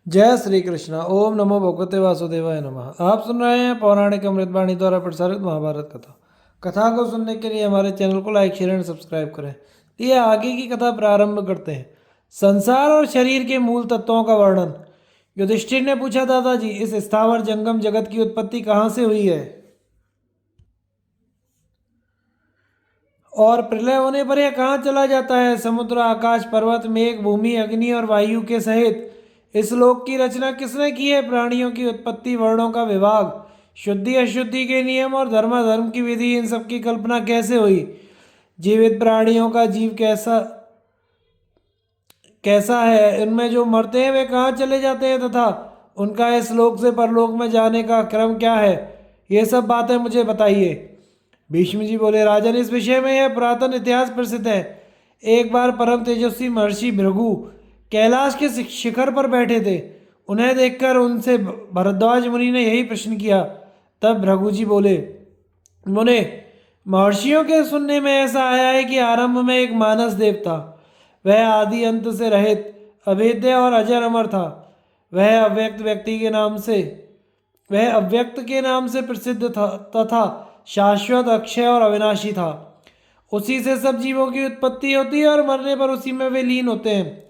जय श्री कृष्ण। ओम नमो भगवते वासुदेवाय नमः। आप सुन रहे हैं पौराणिक अमृतवाणी द्वारा प्रसारित महाभारत कथा। कथा को सुनने के लिए हमारे चैनल को लाइक शेयर एंड सब्सक्राइब करें। ये आगे की कथा प्रारंभ करते हैं। संसार और शरीर के मूल तत्वों का वर्णन। युधिष्ठिर ने पूछा, दादाजी, इस स्थावर जंगम जगत की उत्पत्ति कहाँ से हुई है और प्रलय होने पर यह कहाँ चला जाता है? समुद्र, आकाश, पर्वत, मेघ, भूमि, अग्नि और वायु के सहित इस लोक की रचना किसने की है? प्राणियों की उत्पत्ति, वर्णों का विभाग, शुद्धि अशुद्धि के नियम और धर्माधर्म की विधि, इन सब की कल्पना कैसे हुई? जीवित प्राणियों का जीव कैसा कैसा है? इनमें जो मरते हैं वे कहाँ चले जाते हैं तथा उनका इस लोक से परलोक में जाने का क्रम क्या है? ये सब बातें मुझे बताइए। भीष्म जी बोले, राजन, इस विषय में यह पुरातन इतिहास प्रसिद्ध है। एक बार परम तेजस्वी महर्षि भृगु कैलाश के शिखर पर बैठे थे। उन्हें देखकर उनसे भरद्वाज मुनि ने यही प्रश्न किया। तब भृगु जी बोले, मुने, महर्षियों के सुनने में ऐसा आया है कि आरंभ में एक मानस देव था। वह आदि अंत से रहित, अभेद्य और अजर अमर था। वह अव्यक्त के नाम से प्रसिद्ध था तथा शाश्वत, अक्षय और अविनाशी था। उसी से सब जीवों की उत्पत्ति होती है और मरने पर उसी में वे लीन होते हैं।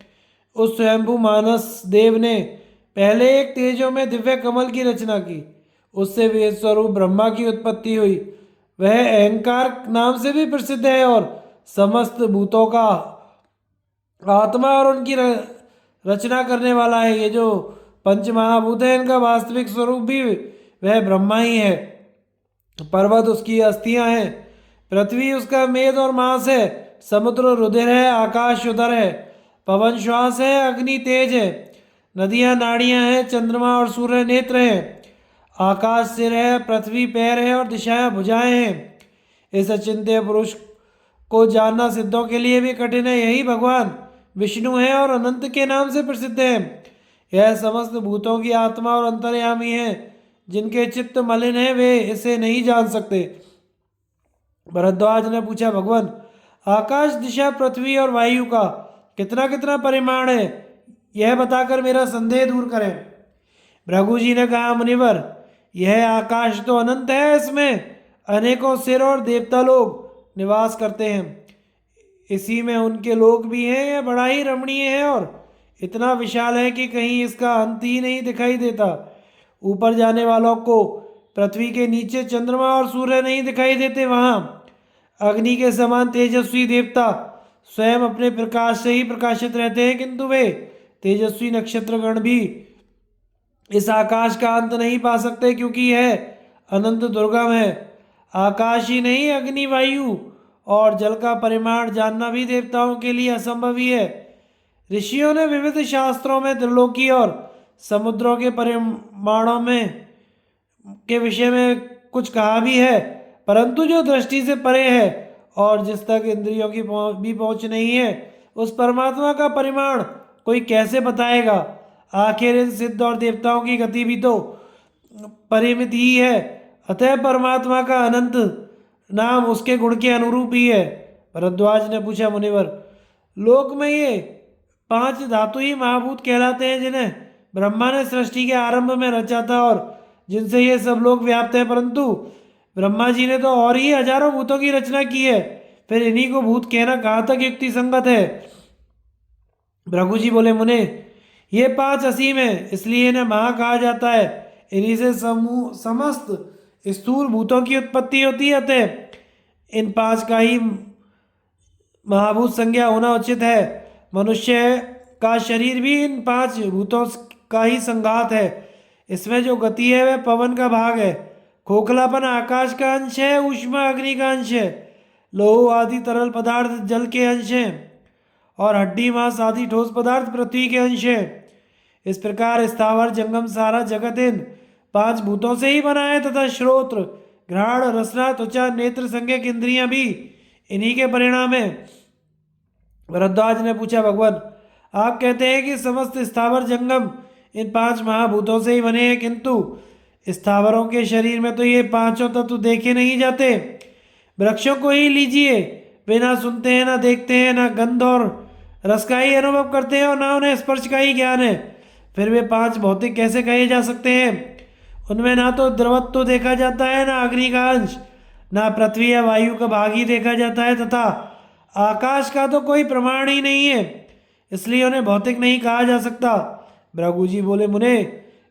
उस स्वयंभू मानस देव ने पहले एक तेजों में दिव्य कमल की रचना की। उससे वेद स्वरूप ब्रह्मा की उत्पत्ति हुई। वह अहंकार नाम से भी प्रसिद्ध है और समस्त भूतों का आत्मा और उनकी रचना करने वाला है। ये जो पंच महाभूत है, इनका वास्तविक स्वरूप भी वह ब्रह्मा ही है। पर्वत उसकी अस्थियां हैं, पृथ्वी उसका मेद और मांस है, समुद्र रुधिर है, आकाश उदर है, पवन श्वास है, अग्नि तेज है, नदियां नाड़ियां हैं, चंद्रमा और सूर्य नेत्र हैं, आकाश सिर है, पृथ्वी पैर है और दिशाएं भुजाएं हैं। इस अचिंत्य पुरुष को जानना सिद्धों के लिए भी कठिन है। यही भगवान विष्णु है और अनंत के नाम से प्रसिद्ध है। यह समस्त भूतों की आत्मा और अंतर्यामी है। जिनके चित्त मलिन है वे इसे नहीं जान सकते। भरद्वाज ने पूछा, भगवान, आकाश, दिशा, पृथ्वी और वायु का कितना कितना परिमाण है? यह बताकर मेरा संदेह दूर करें। भृगु जी ने कहा, मुनिवर, यह आकाश तो अनंत है। इसमें अनेकों सिर और देवता लोग निवास करते हैं। इसी में उनके लोक भी हैं। यह बड़ा ही रमणीय है और इतना विशाल है कि कहीं इसका अंत ही नहीं दिखाई देता। ऊपर जाने वालों को पृथ्वी के नीचे चंद्रमा और सूर्य नहीं दिखाई देते। वहां अग्नि के समान तेजस्वी देवता स्वयं अपने प्रकाश से ही प्रकाशित रहते हैं, किंतु वे तेजस्वी नक्षत्रगण भी इस आकाश का अंत नहीं पा सकते, क्योंकि यह अनंत दुर्गम है। आकाश ही नहीं, अग्नि, वायु और जल का परिमाण जानना भी देवताओं के लिए असंभव ही है। ऋषियों ने विविध शास्त्रों में त्रिलोकी और समुद्रों के परिमाणों में के विषय में कुछ कहा भी है, परंतु जो दृष्टि से परे है और जिस तक इंद्रियों की भी पहुंच नहीं है, उस परमात्मा का परिमाण कोई कैसे बताएगा? आखिर इन सिद्ध और देवताओं की गति भी तो परिमित ही है। अतः परमात्मा का अनंत नाम उसके गुण के अनुरूप ही है। भरद्वाज ने पूछा, मुनिवर, लोक में ये 5 धातु ही महाभूत कहलाते हैं, जिन्हें ब्रह्मा ने सृष्टि के आरंभ में रचा था और जिनसे ये सब लोग व्याप्त है, परंतु ब्रह्मा जी ने तो और ही हजारों भूतों की रचना की है। फिर इन्हीं को भूत कहना कहाँ तक युक्ति संगत है? भृगु जी बोले, मुने, ये 5 असीम है, इसलिए इन्हें महा कहा जाता है। इन्हीं से समस्त स्थूल भूतों की उत्पत्ति होती है। अतः इन 5 का ही महाभूत संज्ञा होना उचित है। मनुष्य का शरीर भी इन 5 भूतों का ही संघात है। इसमें जो गति है वह पवन का भाग है, खोखलापन आकाश का अंश है, ऊष्मा अग्नि का अंश है, लोह आदि तरल पदार्थ जल के अंश हैं और हड्डी मांस आदि ठोस पदार्थ पृथ्वी के अंश हैं। इस प्रकार स्थावर जंगम सारा जगत इन 5 भूतों से ही बना है तथा श्रोत्र, घ्राण, रसना, त्वचा, नेत्र, संज्ञक इंद्रियां भी इन्हीं के परिणाम है। भरद्वाज ने पूछा, भगवान, आप कहते हैं कि समस्त स्थावर जंगम इन 5 महाभूतों से ही बने हैं, किंतु स्थावरों के शरीर में तो ये 5 तत्व देखे नहीं जाते। वृक्षों को ही लीजिए, वे ना सुनते हैं, ना देखते हैं, ना गंध और रस का ही अनुभव करते हैं और ना उन्हें स्पर्श का ही ज्ञान है। फिर वे 5 भौतिक कैसे कहे जा सकते हैं? उनमें ना तो द्रवत्व देखा जाता है, ना अग्नि का अंश, ना पृथ्वी या वायु का भाग ही देखा जाता है, तथा आकाश का तो कोई प्रमाण ही नहीं है, इसलिए उन्हें भौतिक नहीं कहा जा सकता। भृगु जी बोले, मुने,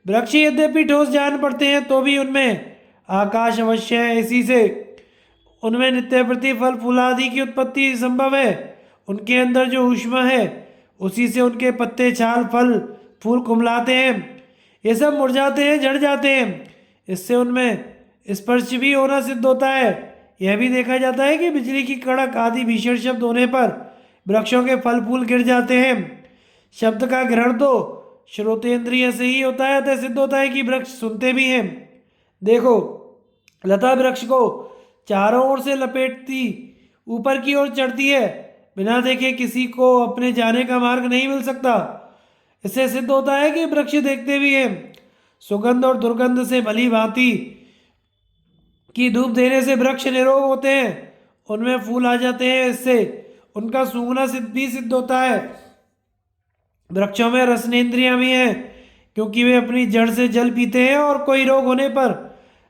वृक्ष यद्यपि ठोस जान पड़ते हैं तो भी उनमें आकाश अवश्य है, इसी से उनमें नित्य प्रति फल फूलादि की उत्पत्ति संभव है। उनके अंदर जो ऊष्मा है उसी से उनके पत्ते, छाल, फल, फूल कुमलाते हैं। ये सब मुरझाते हैं, झड़ जाते हैं। इससे उनमें स्पर्श भी होना सिद्ध होता है। यह भी देखा जाता है कि बिजली की कड़क आदि भीषण शब्द होने पर वृक्षों के फल फूल गिर जाते हैं। शब्द का ग्रहण तो श्रोतेंद्रिय से ही होता है, अतः सिद्ध होता है कि वृक्ष सुनते भी हैं। देखो, लता वृक्ष को चारों ओर से लपेटती ऊपर की ओर चढ़ती है, बिना देखे किसी को अपने जाने का मार्ग नहीं मिल सकता। इससे सिद्ध होता है कि वृक्ष देखते भी हैं। सुगंध और दुर्गंध से भली भांति की धूप देने से वृक्ष निरोग होते हैं, उनमें फूल आ जाते हैं, इससे उनका सूंघना सिद्ध होता है। वृक्षों में रसनेंद्रियां भी हैं, क्योंकि वे अपनी जड़ से जल पीते हैं, और कोई रोग होने पर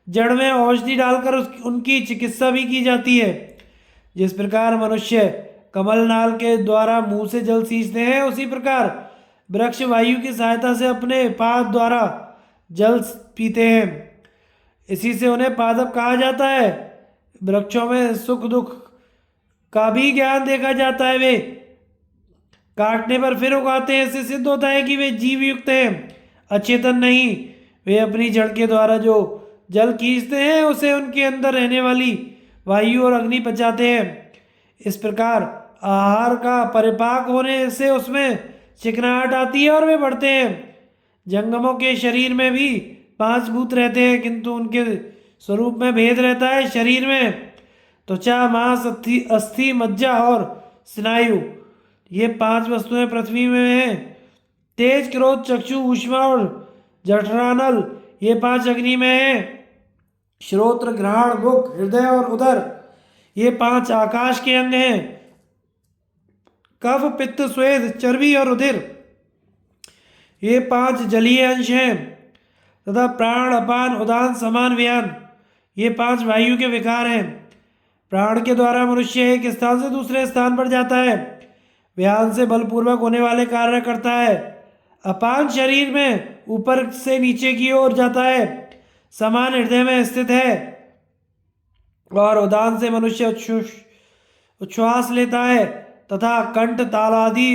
जड़ में औषधि डालकर उनकी चिकित्सा भी की जाती है। जिस प्रकार मनुष्य कमल नाल के द्वारा मुंह से जल सींचते हैं, उसी प्रकार वृक्ष वायु की सहायता से अपने पाद द्वारा जल पीते हैं। इसी से उन्हें पादप कहा जाता है। वृक्षों में सुख दुख का भी ज्ञान देखा जाता है। वे काटने पर फिर उगाते हैं, इससे सिद्ध होता है कि वे जीव युक्त हैं, अचेतन नहीं। वे अपनी जड़ के द्वारा जो जल खींचते हैं उसे उनके अंदर रहने वाली वायु और अग्नि पचाते हैं। इस प्रकार आहार का परिपाक होने से उसमें चिकनाहट आती है और वे बढ़ते हैं। जंगमों के शरीर में भी 5 भूत रहते हैं, किंतु उनके स्वरूप में भेद रहता है। शरीर में त्वचा, मांस, अस्थि, मज्जा और स्नायु, ये 5 वस्तुएं पृथ्वी में हैं। तेज, क्रोध, चक्षु, ऊष्मा और जठरानल, ये 5 अग्नि में हैं। श्रोत्र, घ्राण, मुख, हृदय और उदर, ये 5 आकाश के अंग हैं। कफ, पित्त, स्वेद, चर्बी और रुधिर, ये 5 जलीय अंश हैं। तथा प्राण, अपान, उदान, समान, व्यान, ये 5 वायु के विकार हैं। प्राण के द्वारा मनुष्य एक स्थान से दूसरे स्थान पर जाता है। व्यान से बलपूर्वक होने वाले कार्य करता है। अपान शरीर में ऊपर से नीचे की ओर जाता है। समान हृदय में स्थित है। और उदान से मनुष्य उच्छ्वास लेता है, तथा कंठ, ताल आदि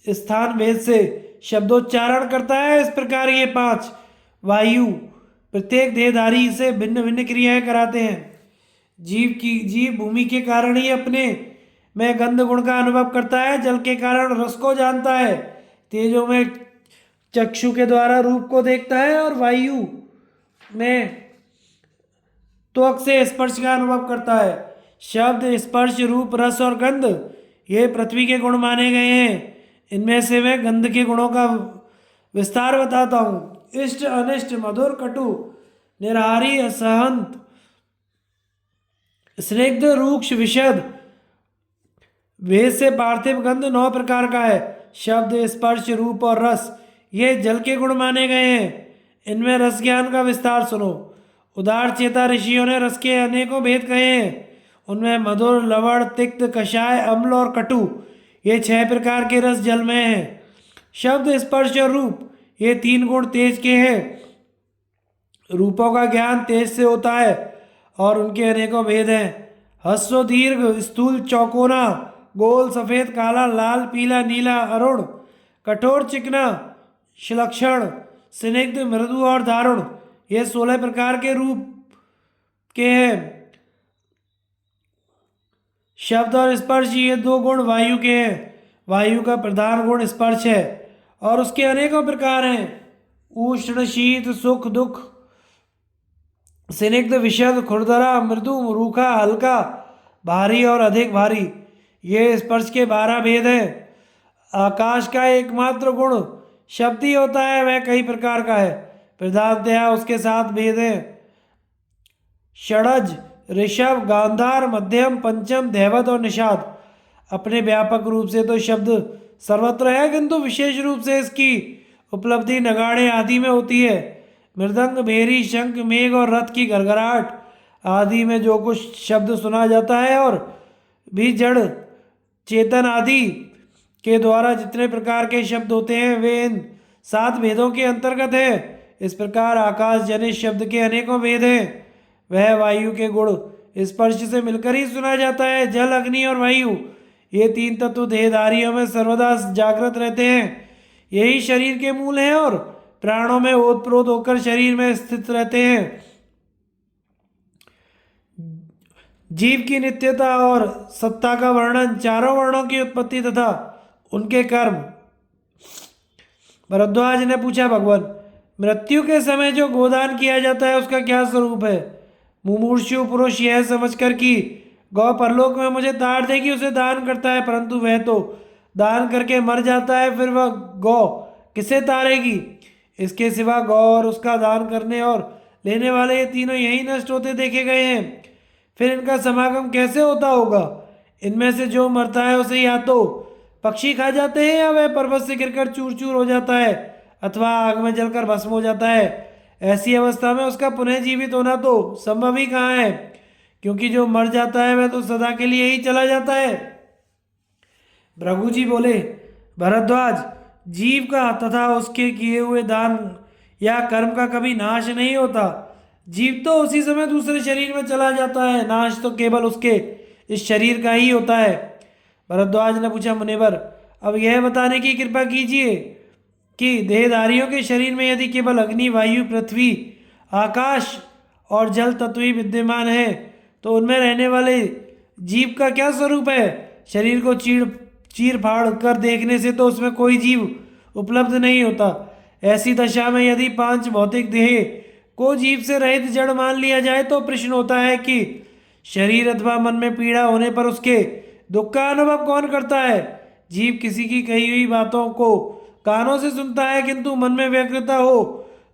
स्थान भेद से शब्दोच्चारण करता है। इस प्रकार ये 5 वायु प्रत्येक देहधारी से भिन्न भिन्न क्रियाएं कराते हैं। जीव भूमि के कारण ही अपने में गंध गुण का अनुभव करता है, जल के कारण रस को जानता है, तेजों में चक्षु के द्वारा रूप को देखता है, और वायु में त्वक से स्पर्श का अनुभव करता है। शब्द, स्पर्श, रूप, रस और गंध, ये पृथ्वी के गुण माने गए हैं। इनमें से मैं गंध के गुणों का विस्तार बताता हूँ। इष्ट, अनिष्ट, मधुर, कटु, निराहारी, असहंत, स्निग्ध, रूक्ष, विशद, वेद से पार्थिव गंध 9 प्रकार का है। शब्द, स्पर्श, रूप और रस, ये जल के गुण माने गए हैं। इनमें रस ज्ञान का विस्तार सुनो। उदार चेता ऋषियों ने रस के अनेकों भेद कहे हैं। उनमें मधुर, लवण, तिक्त, कषाय, अम्ल और कटु, ये 6 प्रकार के रस जल में हैं। शब्द, स्पर्श और रूप, ये 3 गुण तेज के हैं। रूपों का ज्ञान तेज से होता है और उनके अनेकों भेद हैं। ह्रस्व, दीर्घ, स्थूल, चौकोना, गोल, सफेद, काला, लाल, पीला, नीला, अरुण, कठोर, चिकना, श्लक्षण, स्निग्ध, मृदु और दारुण, ये 16 प्रकार के रूप के हैं। शब्द और स्पर्श, ये 2 गुण वायु के हैं। वायु का प्रधान गुण स्पर्श है और उसके अनेकों प्रकार हैं। उष्ण, शीत, सुख, दुख, स्निग्ध, विशद, खुरदरा, मृदु, रूखा, हल्का, भारी और अधिक भारी, ये स्पर्श के 12 भेद हैं। आकाश का एकमात्र गुण शब्द ही होता है, वह कई प्रकार का है। प्रधानतया उसके 7 भेद हैं। षडज, ऋषभ, गांधार, मध्यम, पंचम, दैवत और निषाद। अपने व्यापक रूप से तो शब्द सर्वत्र है, किंतु विशेष रूप से इसकी उपलब्धि नगाड़े आदि में होती है। मृदंग, भेरी, शंख, मेघ और रथ की घरघराहट आदि में जो कुछ शब्द सुना जाता है और भी जड़ चेतन आदि के द्वारा जितने प्रकार के शब्द होते हैं वे इन 7 भेदों के अंतर्गत है। इस प्रकार आकाश जनित शब्द के अनेकों भेद हैं। वह वायु के गुण स्पर्श से मिलकर ही सुना जाता है। जल, अग्नि और वायु ये 3 तत्व देहधारियों में सर्वदा जागृत रहते हैं। यही शरीर के मूल हैं और प्राणों में ओतप्रोत होकर शरीर में स्थित रहते हैं। जीव की नित्यता और सत्ता का वर्णन, चारों वर्णों की उत्पत्ति तथा उनके कर्म। भरद्वाज ने पूछा, भगवान, मृत्यु के समय जो गोदान किया जाता है उसका क्या स्वरूप है? मुमूर्षु पुरुष यह समझकर कि गौ परलोक में मुझे ताड़ देगी उसे दान करता है, परंतु वह तो दान करके मर जाता है, फिर वह गौ किसे तारेगी? इसके सिवा गौ और उसका दान करने और लेने वाले ये तीनों यही नष्ट होते देखे गए हैं। फिर इनका समागम कैसे होता होगा? इनमें से जो मरता है उसे या तो पक्षी खा जाते हैं या वह पर्वत से गिरकर चूर चूर हो जाता है अथवा आग में जलकर भस्म हो जाता है। ऐसी अवस्था में उसका पुनः जीवित होना तो संभव ही कहाँ है, क्योंकि जो मर जाता है वह तो सदा के लिए ही चला जाता है। भृगु जी बोले, भरद्वाज, जीव का तथा उसके किए हुए दान या कर्म का कभी नाश नहीं होता। जीव तो उसी समय दूसरे शरीर में चला जाता है, नाश तो केवल उसके इस शरीर का ही होता है। भरद्वाज ने पूछा, मुनिवर, अब यह बताने की कृपा कीजिए कि देहधारियों के शरीर में यदि केवल अग्नि, वायु, पृथ्वी, आकाश और जल तत्व ही विद्यमान है तो उनमें रहने वाले जीव का क्या स्वरूप है? शरीर को चीर फाड़ कर देखने से तो उसमें कोई जीव उपलब्ध नहीं होता। ऐसी दशा में यदि 5 भौतिक देह को जीव से रहित जड़ मान लिया जाए तो प्रश्न होता है कि शरीर अथवा मन में पीड़ा होने पर उसके दुख का अनुभव कौन करता है? जीव किसी की कही हुई बातों को कानों से सुनता है, किंतु मन में व्यग्रता हो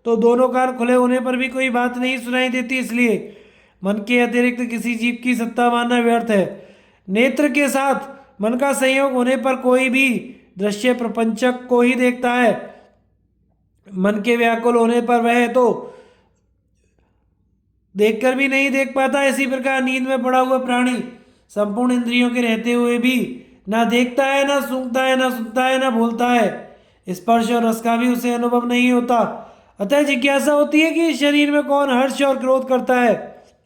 तो दोनों कान खुले होने पर भी कोई बात नहीं सुनाई देती। इसलिए मन के अतिरिक्त किसी जीव की सत्ता मानना व्यर्थ है। नेत्र के साथ मन का संयोग होने पर कोई भी दृश्य प्रपंचक को ही देखता है। मन के व्याकुल होने पर वह तो देखकर भी नहीं देख पाता। इसी प्रकार नींद में पड़ा हुआ प्राणी संपूर्ण इंद्रियों के रहते हुए भी ना देखता है, ना सूंघता है, ना सुनता है, ना बोलता है। स्पर्श और रस का भी उसे अनुभव नहीं होता। अतः जिज्ञासा होती है कि शरीर में कौन हर्ष और क्रोध करता है,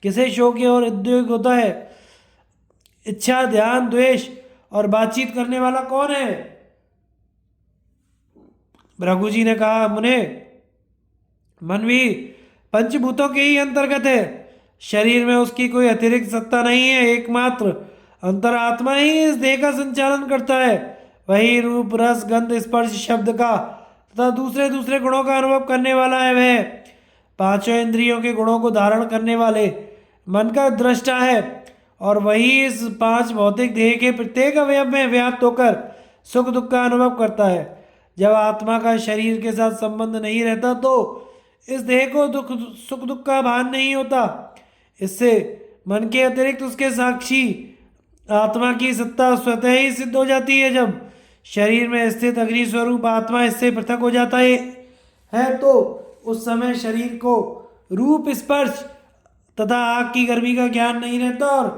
किसे शोक और उद्वेग होता है, इच्छा, ध्यान, द्वेष और बातचीत करने वाला कौन है? भृगु जी ने कहा, मुने, मन भी पंचभूतों के ही अंतर्गत है। शरीर में उसकी कोई अतिरिक्त सत्ता नहीं है। एकमात्र अंतरात्मा ही इस देह का संचालन करता है। वही रूप, रस, गंध, स्पर्श, शब्द का तथा दूसरे दूसरे गुणों का अनुभव करने वाला है। वह 5 इंद्रियों के गुणों को धारण करने वाले मन का दृष्टा है और वही इस 5 भौतिक देह के प्रत्येक अवयव में व्याप्त होकर सुख दुख का अनुभव करता है। जब आत्मा का शरीर के साथ संबंध नहीं रहता तो इस देह को सुख दुख का भान नहीं होता। इससे मन के अतिरिक्त उसके साक्षी आत्मा की सत्ता स्वतः ही सिद्ध हो जाती है। जब शरीर में स्थित अग्नि स्वरूप आत्मा इससे पृथक हो जाता है तो उस समय शरीर को रूप, स्पर्श तथा आग की गर्मी का ज्ञान नहीं रहता और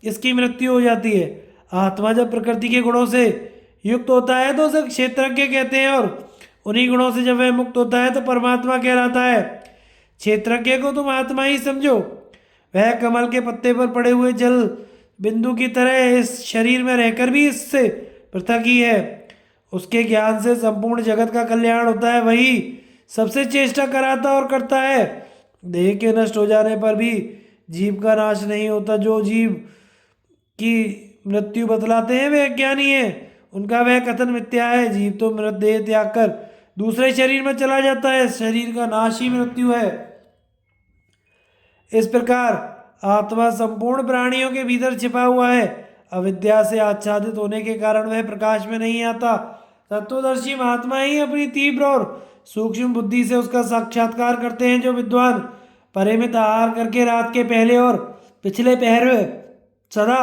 इसकी मृत्यु हो जाती है। आत्मा जब प्रकृति के गुणों से युक्त होता है तो उसे क्षेत्रज्ञ कहते हैं और उन्हीं गुणों से जब वह मुक्त होता है तो परमात्मा कहलाता है। क्षेत्रज्ञ को तुम आत्मा ही समझो। वह कमल के पत्ते पर पड़े हुए जल बिंदु की तरह इस शरीर में रहकर भी इससे पृथक ही है। उसके ज्ञान से संपूर्ण जगत का कल्याण होता है। वही सबसे चेष्टा कराता और करता है। देह के नष्ट हो जाने पर भी जीव का नाश नहीं होता। जो जीव की मृत्यु बतलाते हैं वे अज्ञानी हैं, उनका वह कथन मिथ्या है। जीव तो मृत देह त्याग कर दूसरे शरीर में चला जाता है। शरीर का नाश ही मृत्यु है। इस प्रकार आत्मा संपूर्ण प्राणियों के भीतर छिपा हुआ है। अविद्या से आच्छादित होने के कारण वह प्रकाश में नहीं आता। तत्वदर्शी महात्मा ही अपनी तीव्र और सूक्ष्म बुद्धि से उसका साक्षात्कार करते हैं। जो विद्वान परिमित आहार करके रात के पहले और पिछले पहर में सदा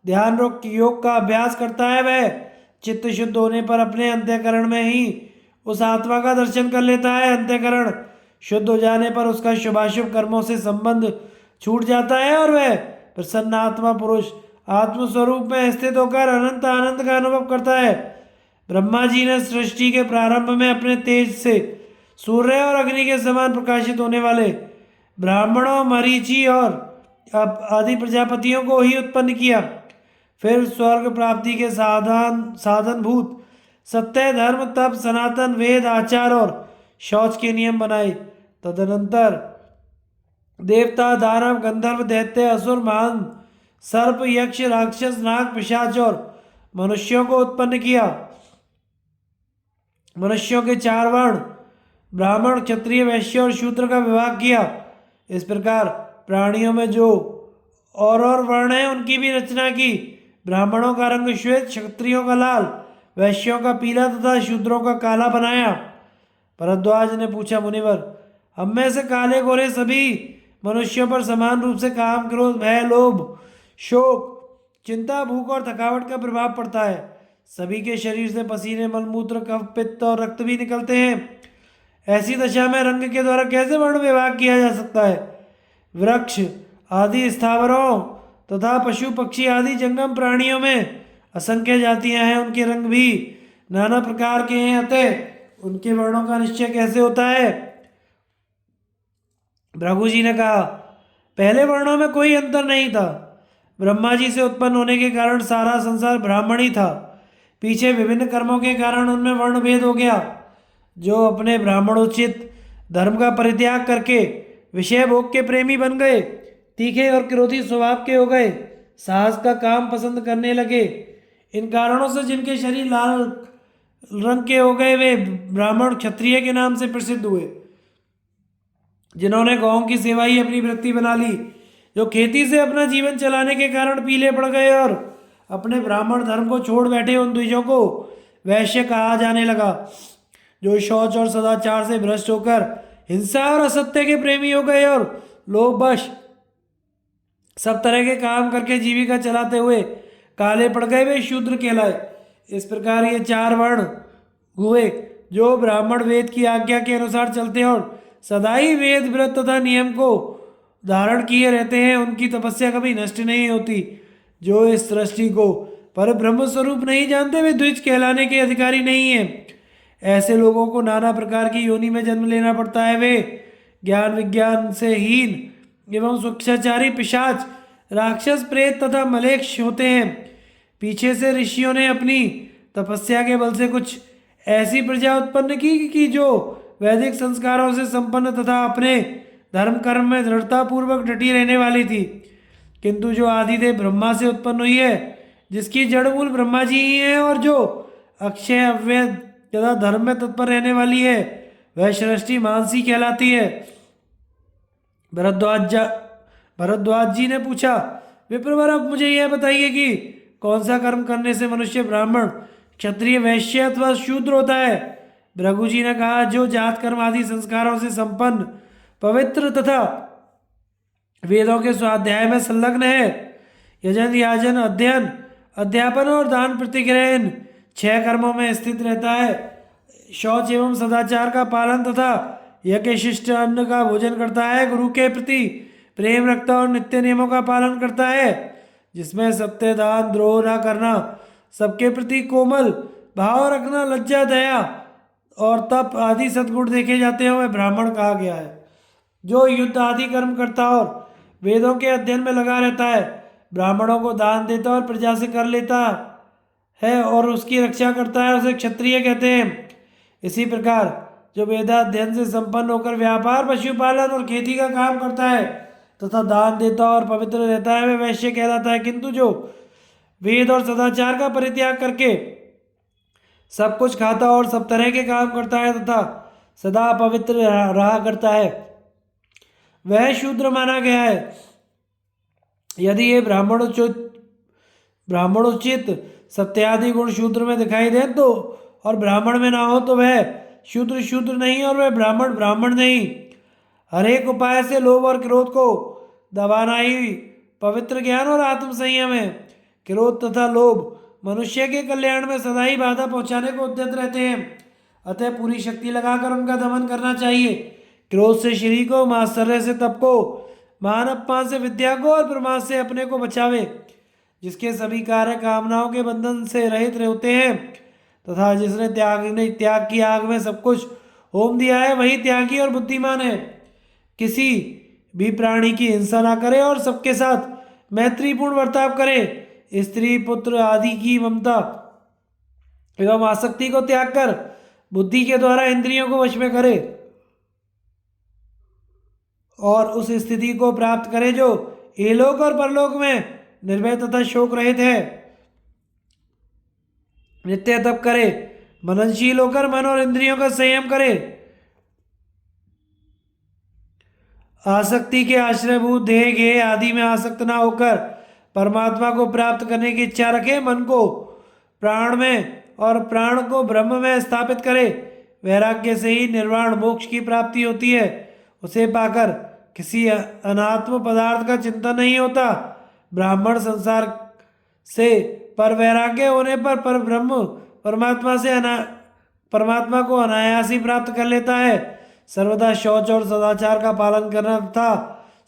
ध्यान योग का अभ्यास करता है, वह चित्त शुद्ध होने पर अपने अंतःकरण में ही उस आत्मा का दर्शन कर लेता है। अंतःकरण शुद्ध हो जाने पर उसका शुभाशुभ कर्मों से संबंध छूट जाता है और वह प्रसन्न आत्मा पुरुष आत्मस्वरूप में स्थित होकर अनंत आनंद का अनुभव करता है। ब्रह्मा जी ने सृष्टि के प्रारंभ में अपने तेज से सूर्य और अग्नि के समान प्रकाशित होने वाले ब्राह्मणों, मरीचि और आदि प्रजापतियों को ही उत्पन्न किया। फिर स्वर्ग प्राप्ति के साधनभूत सत्य, धर्म, तप, सनातन, वेद, आचार और शौच के नियम बनाए। तदनंतर देवता, दानव, गंधर्व, दैत्य, असुर, महान सर्प, यक्ष, राक्षस, नाग, पिशाच और मनुष्यों को उत्पन्न किया। मनुष्यों के 4 वर्ण ब्राह्मण, क्षत्रिय, वैश्य और शूद्र का विभाग किया। इस प्रकार प्राणियों में जो और वर्ण है उनकी भी रचना की। ब्राह्मणों का रंग श्वेत, क्षत्रियों का लाल, वैश्यों का पीला तथा शूद्रों का काला बनाया। भरद्वाज ने पूछा, मुनिवर, हम में से काले गोरे सभी मनुष्यों पर समान रूप से काम, क्रोध, भय, लोभ, शोक, चिंता, भूख और थकावट का प्रभाव पड़ता है। सभी के शरीर से पसीने, मलमूत्र, कफ, पित्त और रक्त भी निकलते हैं। ऐसी दशा में रंग के द्वारा कैसे वर्ण विभाग किया जा सकता है? वृक्ष आदि स्थावरों तथा पशु पक्षी आदि जंगम प्राणियों में असंख्य जातियां हैं, उनके रंग भी नाना प्रकार के हैं, अतः उनके वर्णों का निश्चय कैसे होता है? भृगु जी ने कहा, पहले वर्णों में कोई अंतर नहीं था। ब्रह्मा जी से उत्पन्न होने के कारण सारा संसार ब्राह्मण ही था। पीछे विभिन्न कर्मों के कारण उनमें वर्ण भेद हो गया। जो अपने ब्राह्मणोचित धर्म का परित्याग करके विषय भोग के प्रेमी बन गए, तीखे और क्रोधी स्वभाव के हो गए, साहस का काम पसंद करने लगे, इन कारणों से जिनके शरीर लाल रंग के हो गए वे ब्राह्मण क्षत्रिय के नाम से प्रसिद्ध हुए। जिन्होंने गौं की सेवा ही अपनी वृत्ति बना ली, जो खेती से अपना जीवन चलाने के कारण पीले पड़ गए और अपने ब्राह्मण धर्म को छोड़ बैठे, उन द्विजों को वैश्य कहा जाने लगा। जो शौच और सदाचार से भ्रष्ट होकर हिंसा और असत्य के प्रेमी हो गए और लोभवश सब तरह के काम करके जीविका चलाते हुए काले पड़ गए, वे शूद्र कहलाए। इस प्रकार ये 4 वर्ण हुए जो ब्राह्मण वेद की आज्ञा के अनुसार चलते हैं और सदा ही वेद, व्रत तथा नियम को धारण किए रहते हैं। उनकी तपस्या कभी नष्ट नहीं होती। जो इस सृष्टि को पर ब्रह्म स्वरूप नहीं जानते वे द्विज कहलाने के अधिकारी नहीं है। ऐसे लोगों को नाना प्रकार की योनि में जन्म लेना पड़ता है। वे ज्ञान विज्ञान से हीन एवं स्वेच्छाचारी पिशाच, राक्षस, प्रेत तथा मलेच्छ होते हैं। पीछे से ऋषियों ने अपनी तपस्या के बल से कुछ ऐसी प्रजा उत्पन्न की कि जो वैदिक संस्कारों से संपन्न तथा अपने धर्म कर्म में दृढ़ता पूर्वक डटी रहने वाली थी। किंतु जो आदिदेव ब्रह्मा से उत्पन्न हुई है, जिसकी जड़ मूल ब्रह्मा जी ही है और जो अक्षय, अव्यय तथा धर्म में तत्पर रहने वाली है, वह सृष्टि मानसी कहलाती है। भरद्वाज जी ने पूछा, विप्रवर, अब मुझे यह बताइए कि कौन सा कर्म करने से मनुष्य ब्राह्मण, क्षत्रिय, वैश्य अथवा शूद्र होता है? भृगु जी ने कहा, जो जात कर्म आदि संस्कारों से संपन्न, पवित्र तथा वेदों के स्वाध्याय में संलग्न है, यजन, याजन, अध्ययन, अध्यापन और दान प्रतिग्रह, इन 6 कर्मों में स्थित रहता है, शौच एवं सदाचार का पालन तथा यज्ञ शिष्ट अन्न का भोजन करता है, गुरु के प्रति प्रेम रखता और नित्य नियमों का पालन करता है, जिसमें सत्य, दान, द्रोह न करना, सबके प्रति कोमल भाव रखना, लज्जा, दया और तप आदि सद्गुण देखे जाते हैं, वह ब्राह्मण कहा गया है। जो युद्ध आदि कर्म करता और वेदों के अध्ययन में लगा रहता है, ब्राह्मणों को दान देता और प्रजा से कर लेता है और उसकी रक्षा करता है, उसे क्षत्रिय कहते हैं। इसी प्रकार जो वेदाध्ययन से संपन्न होकर व्यापार, पशुपालन और खेती का काम करता है तथा दान देता और पवित्र रहता है, वह वैश्य कहलाता है। किंतु जो वेद और सदाचार का परित्याग करके सब कुछ खाता और सब तरह के काम करता है तथा सदा पवित्र रहा करता है, वह शूद्र माना गया है। यदि ये ब्राह्मणोचित सत्यादि गुण शूद्र में दिखाई दे तो और ब्राह्मण में ना हो तो वह शूद्र नहीं और वह ब्राह्मण नहीं। हरेक उपाय से लोभ और क्रोध को दबाना ही पवित्र ज्ञान और आत्म संयम है। क्रोध तथा लोभ मनुष्य के कल्याण में सदा ही बाधा पहुंचाने को उद्यत रहते हैं। अतः पूरी शक्ति लगाकर उनका दमन करना चाहिए। क्रोध से शरीर को, मात्सर्य से तप को, मान अपमान से विद्या को और प्रमाद से अपने को बचावे। जिसके सभी कार्य कामनाओं के बंधन से रहित होते हैं तथा जिसने त्याग की आग में सब कुछ होम दिया है, वही त्यागी और बुद्धिमान है। किसी भी प्राणी की हिंसा ना करे और सबके साथ मैत्रीपूर्ण बर्ताव करे। स्त्री पुत्र आदि की ममता एवं आसक्ति को त्याग कर बुद्धि के द्वारा इंद्रियों को वश में करे और उस स्थिति को प्राप्त करे जो इहलोक और परलोक में निर्भय तथा शोक रहित है। नित्य तप करे, मननशील होकर मन और इंद्रियों का संयम करे, आसक्ति के आश्रयभूत देह गेह आदि में आसक्त ना होकर परमात्मा को प्राप्त करने की इच्छा रखे। मन को प्राण में और प्राण को ब्रह्म में स्थापित करे। वैराग्य से ही निर्वाण मोक्ष की प्राप्ति होती है। उसे पाकर किसी अनात्म पदार्थ का चिंतन नहीं होता। ब्राह्मण संसार से पर वैराग्य होने पर ब्रह्म परमात्मा को अनायास ही प्राप्त कर लेता है। सर्वदा शौच और सदाचार का पालन करना तथा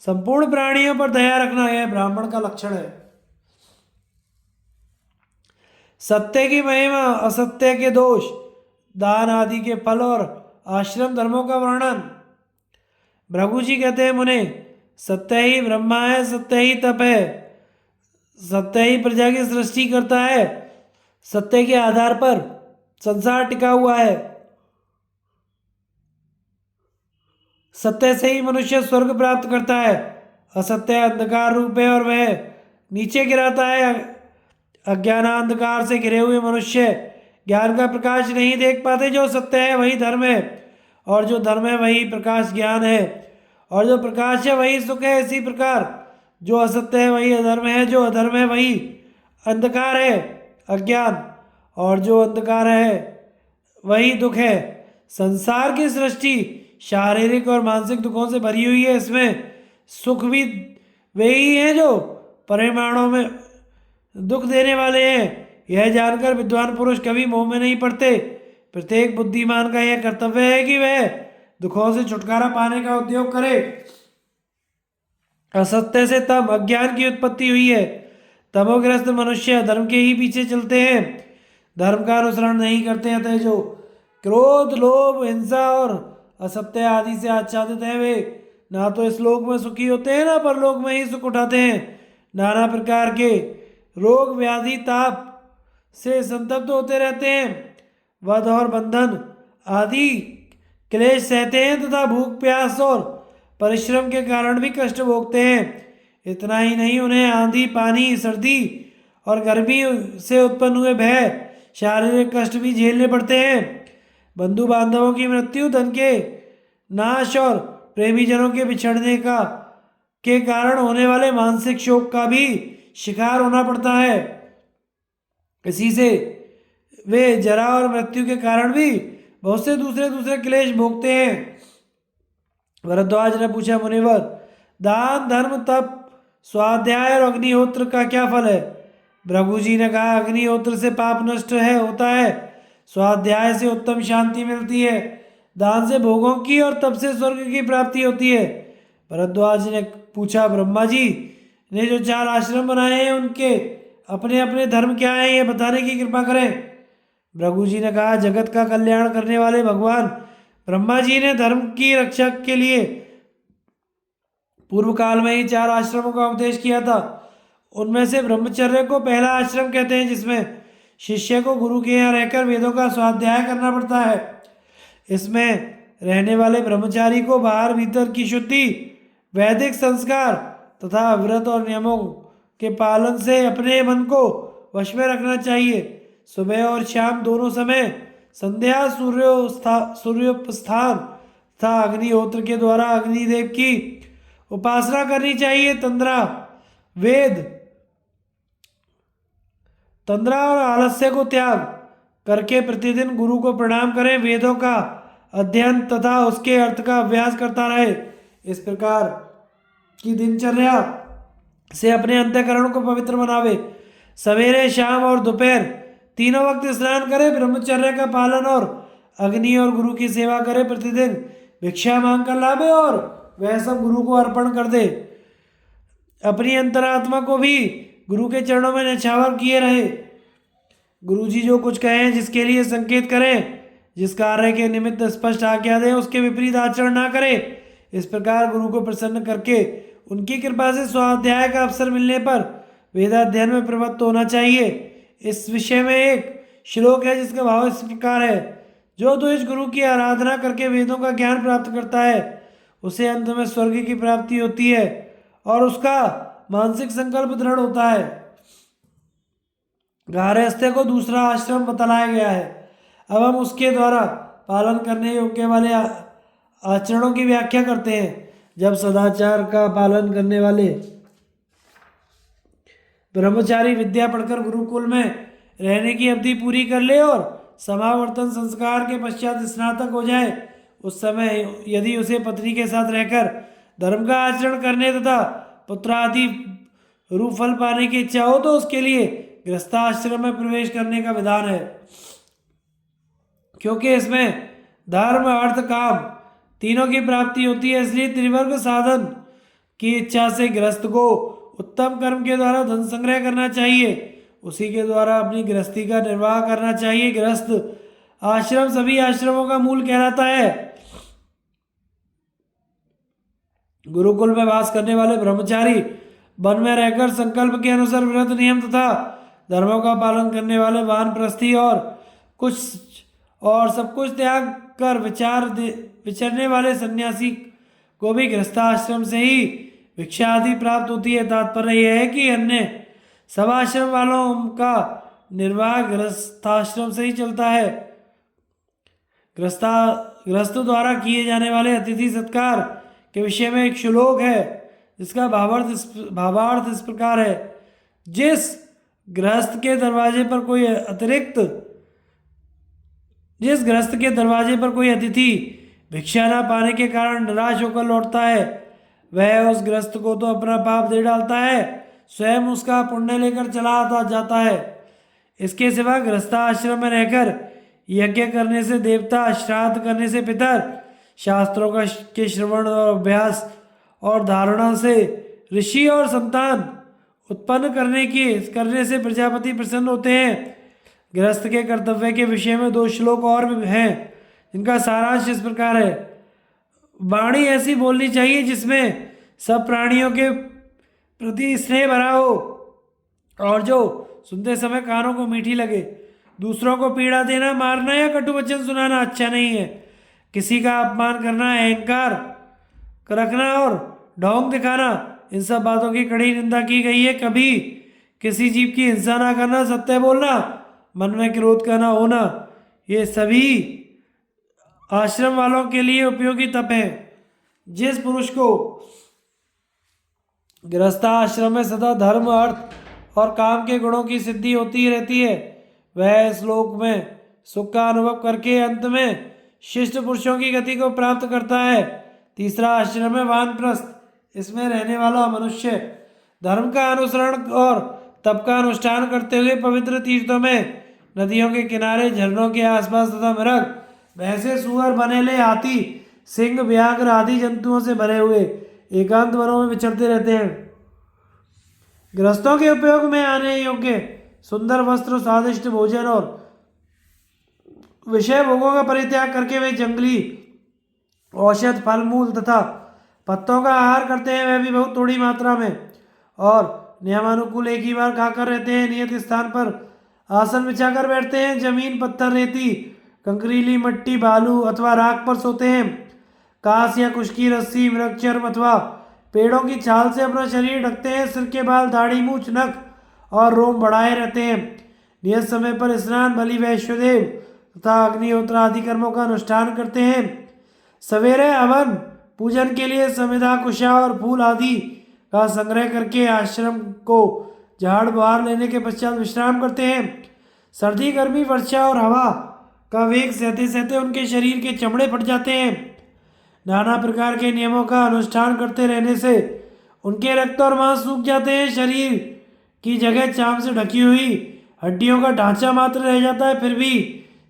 संपूर्ण प्राणियों पर दया रखना यह ब्राह्मण का लक्षण है। सत्य की महिमा, असत्य के दोष, दान आदि के फल और आश्रम धर्मों का वर्णन। भृगु जी कहते हैं, मुने, सत्य ही ब्रह्मा है, सत्य ही तप है, सत्य ही प्रजा की सृष्टि करता है, सत्य के आधार पर संसार टिका हुआ है। सत्य से ही मनुष्य स्वर्ग प्राप्त करता है। असत्य अंधकार रूप है और वह नीचे गिराता है। अज्ञान अंधकार से घिरे हुए मनुष्य ज्ञान का प्रकाश नहीं देख पाते। जो सत्य है वही धर्म है और जो धर्म है वही प्रकाश ज्ञान है और जो प्रकाश है वही सुख है। इसी प्रकार जो असत्य है वही अधर्म है, जो अधर्म है वही अंधकार है, अज्ञान, और जो अंधकार है वही दुख है। संसार की सृष्टि शारीरिक और मानसिक दुखों से भरी हुई है। इसमें सुख भी वे ही हैं जो परिमाणों में दुख देने वाले हैं। यह जानकर विद्वान पुरुष कभी मोह में नहीं पड़ते। प्रत्येक बुद्धिमान का यह कर्तव्य है कि वह दुखों से छुटकारा पाने का उद्योग करे। असत्य से तम, अज्ञान की उत्पत्ति हुई है। तमोग्रस्त मनुष्य धर्म के ही पीछे चलते हैं, धर्म का अनुसरण नहीं करते। अतः जो क्रोध, लोभ, हिंसा और असत्य आदि से आच्छादित है वे ना तो इस लोक में सुखी होते हैं ना परलोक में ही सुख उठाते हैं। नाना प्रकार के रोग व्याधि ताप से संतप्त होते रहते हैं। वध और बंधन आदि क्लेश सहते हैं तथा भूख प्यास और परिश्रम के कारण भी कष्ट भोगते हैं। इतना ही नहीं, उन्हें आंधी, पानी, सर्दी और गर्मी से उत्पन्न हुए भय, शारीरिक कष्ट भी झेलने पड़ते हैं। बंधु बांधवों की मृत्यु, धन के नाश और प्रेमी जनों के बिछड़ने के कारण होने वाले मानसिक शोक का भी शिकार होना पड़ता है। इसी से वे जरा और मृत्यु के कारण भी बहुत से दूसरे क्लेश भोगते हैं। भरद्वाज ने पूछा, मुनिवर, दान, धर्म, तप, स्वाध्याय और अग्निहोत्र का क्या फल है? भृगु जी ने कहा, अग्निहोत्र से पाप नष्ट होता है, स्वाध्याय से उत्तम शांति मिलती है, दान से भोगों की और तप से स्वर्ग की प्राप्ति होती है। भरद्वाज ने पूछा, ब्रह्मा जी ने जो 4 आश्रम बनाए हैं उनके अपने अपने धर्म क्या है, ये बताने की कृपा करें। भृगु जी ने कहा, जगत का कल्याण करने वाले भगवान ब्रह्मा जी ने धर्म की रक्षा के लिए पूर्व काल में ही 4 आश्रमों का उपदेश किया था। उनमें से ब्रह्मचर्य को पहला आश्रम कहते हैं, जिसमें शिष्य को गुरु के यहाँ रहकर वेदों का स्वाध्याय करना पड़ता है। इसमें रहने वाले ब्रह्मचारी को बाहर भीतर की शुद्धि, वैदिक संस्कार तथा व्रत और नियमों के पालन से अपने मन को वश में रखना चाहिए। सुबह और शाम दोनों समय संध्या, सूर्योपस्थान तथा अग्निहोत्र के द्वारा अग्निदेव की उपासना करनी चाहिए। तंद्रा और आलस्य को त्याग करके प्रतिदिन गुरु को प्रणाम करें। वेदों का अध्ययन तथा उसके अर्थ का अभ्यास करता रहे। इस प्रकार की दिनचर्या से अपने अंतःकरण को पवित्र बनावे। सवेरे, शाम और दोपहर तीनों वक्त स्नान करे। ब्रह्मचर्य का पालन और अग्नि और गुरु की सेवा करे, प्रतिदिन भिक्षा मांग कर लावे और वह सब गुरु को अर्पण कर दे। अपनी अंतरात्मा को भी गुरु के चरणों में न्यौछावर किए रहे। गुरु जी जो कुछ कहें, जिसके लिए संकेत करें, जिस कार्य के निमित्त स्पष्ट आज्ञा दें, उसके विपरीत आचरण ना करे। इस प्रकार गुरु को प्रसन्न करके उनकी कृपा से स्वाध्याय का अवसर मिलने पर वेदाध्ययन में प्रवृत्त होना चाहिए। इस विषय में एक श्लोक है जिसका भाव इस प्रकार है: जो द्विज गुरु की आराधना करके वेदों का ज्ञान प्राप्त करता है, उसे अंत में स्वर्ग की प्राप्ति होती है और उसका मानसिक संकल्प दृढ़ होता है। गारहस्थ्य को दूसरा आश्रम बतलाया गया है। अब हम उसके द्वारा पालन करने योग्य वाले आचरणों की व्याख्या करते हैं। जब सदाचार का पालन करने वाले ब्रह्मचारी विद्या पढ़कर गुरुकुल में रहने की अवधि पूरी कर ले और समावर्तन संस्कार के पश्चात स्नातक हो जाए, उस समय यदि उसे पत्नी के साथ रहकर धर्म का आचरण करने तथा पुत्रादि रूप फल पाने की इच्छा हो, तो उसके लिए गृहस्थाश्रम में प्रवेश करने का विधान है। क्योंकि इसमें धर्म अर्थ काम तीनों की प्राप्ति होती है, इसलिए त्रिवर्ग साधन की इच्छा से गृहस्थ को उत्तम कर्म के द्वारा धन संग्रह करना चाहिए, उसी के द्वारा अपनी गृहस्थी का निर्वाह करना चाहिए। गृहस्थ आश्रम सभी आश्रमों का मूल कहलाता है। गुरुकुल में वास करने वाले ब्रह्मचारी वन में रहकर संकल्प के अनुसार व्रत नियम तथा धर्मों का पालन करने वाले वानप्रस्थी और सब कुछ त्याग कर विचरने वाले सन्यासी को भी गृहस्थाश्रम से ही भिक्षा आदि प्राप्त होती है। तात्पर्य यह है कि अन्य सब आश्रम वालों का निर्वाह गृहस्थाश्रम से ही चलता है। गृहस्थ द्वारा किए जाने वाले अतिथि सत्कार के विषय में एक श्लोक है जिसका भावार्थ इस प्रकार है: जिस गृहस्थ के दरवाजे पर कोई अतिथि भिक्षा न पाने के कारण निराश होकर लौटता है, वह उस गृहस्थ को तो अपना पाप दे डालता है, स्वयं उसका पुण्य लेकर चला जाता है। इसके सिवा गृहस्थाश्रम में रहकर यज्ञ करने से देवता, श्राद्ध करने से पितर, शास्त्रों के श्रवण और अभ्यास और धारणा से ऋषि और संतान उत्पन्न करने से प्रजापति प्रसन्न होते हैं। गृहस्थ के कर्तव्य के विषय में 2 श्लोक और भी हैं जिनका सारांश इस प्रकार है: वाणी ऐसी बोलनी चाहिए जिसमें सब प्राणियों के प्रति स्नेह भरा हो और जो सुनते समय कानों को मीठी लगे। दूसरों को पीड़ा देना, मारना या कटु वचन सुनाना अच्छा नहीं है। किसी का अपमान करना, अहंकार रखना और ढोंग दिखाना, इन सब बातों की कड़ी निंदा की गई है। कभी किसी जीव की हिंसा ना करना, सत्य बोलना, मन में क्रोध का ना होना, ये सभी आश्रम वालों के लिए उपयोगी तप है। जिस पुरुष को गृहस्थाश्रम में सदा धर्म, अर्थ और काम के गुणों की सिद्धि होती रहती है, वह इस लोक में सुख का अनुभव करके अंत में शिष्ट पुरुषों की गति को प्राप्त करता है। तीसरा आश्रम है वानप्रस्थ। इसमें रहने वाला मनुष्य धर्म का अनुसरण और तप का अनुष्ठान करते हुए पवित्र तीर्थों में, नदियों के किनारे, झरनों के आसपास तथा मृग, भैंसे, सुअर, बनेले, हाथी, सिंह, व्याघ्र आदि जंतुओं से भरे हुए एकांत वनों में विचरते रहते हैं। गृहस्थों के उपयोग में आने योग्य सुंदर वस्त्र, स्वादिष्ट भोजन और विषय भोगों का परित्याग करके वे जंगली औषध, फल मूल तथा पत्तों का आहार करते हैं, वह भी बहुत थोड़ी मात्रा में, और नियमानुकूल एक ही बार खाकर रहते हैं। नियत स्थान पर आसन बिछाकर बैठते हैं। जमीन, पत्थर, रेती, कंकरीली मिट्टी, बालू अथवा राख पर सोते हैं। कांस या कुश की रस्सी, मृग चर्म अथवा पेड़ों की छाल से अपना शरीर ढकते हैं। सिर के बाल, दाढ़ी, मूछ, नख और रोम बढ़ाए रहते हैं। नियत समय पर स्नान, बलि, वैश्वदेव तथा अग्निहोत्र आदि कर्मों का अनुष्ठान करते हैं। सवेरे हवन पूजन के लिए समिधा, कुशा और फूल आदि का संग्रह करके आश्रम को झाड़ बहार लेने के पश्चात विश्राम करते हैं। सर्दी, गर्मी, वर्षा और हवा का वेग सहते सहते उनके शरीर के चमड़े फट जाते हैं। नाना प्रकार के नियमों का अनुष्ठान करते रहने से उनके रक्त और मांस सूख जाते हैं। शरीर की जगह चाम से ढकी हुई हड्डियों का ढांचा मात्र रह जाता है। फिर भी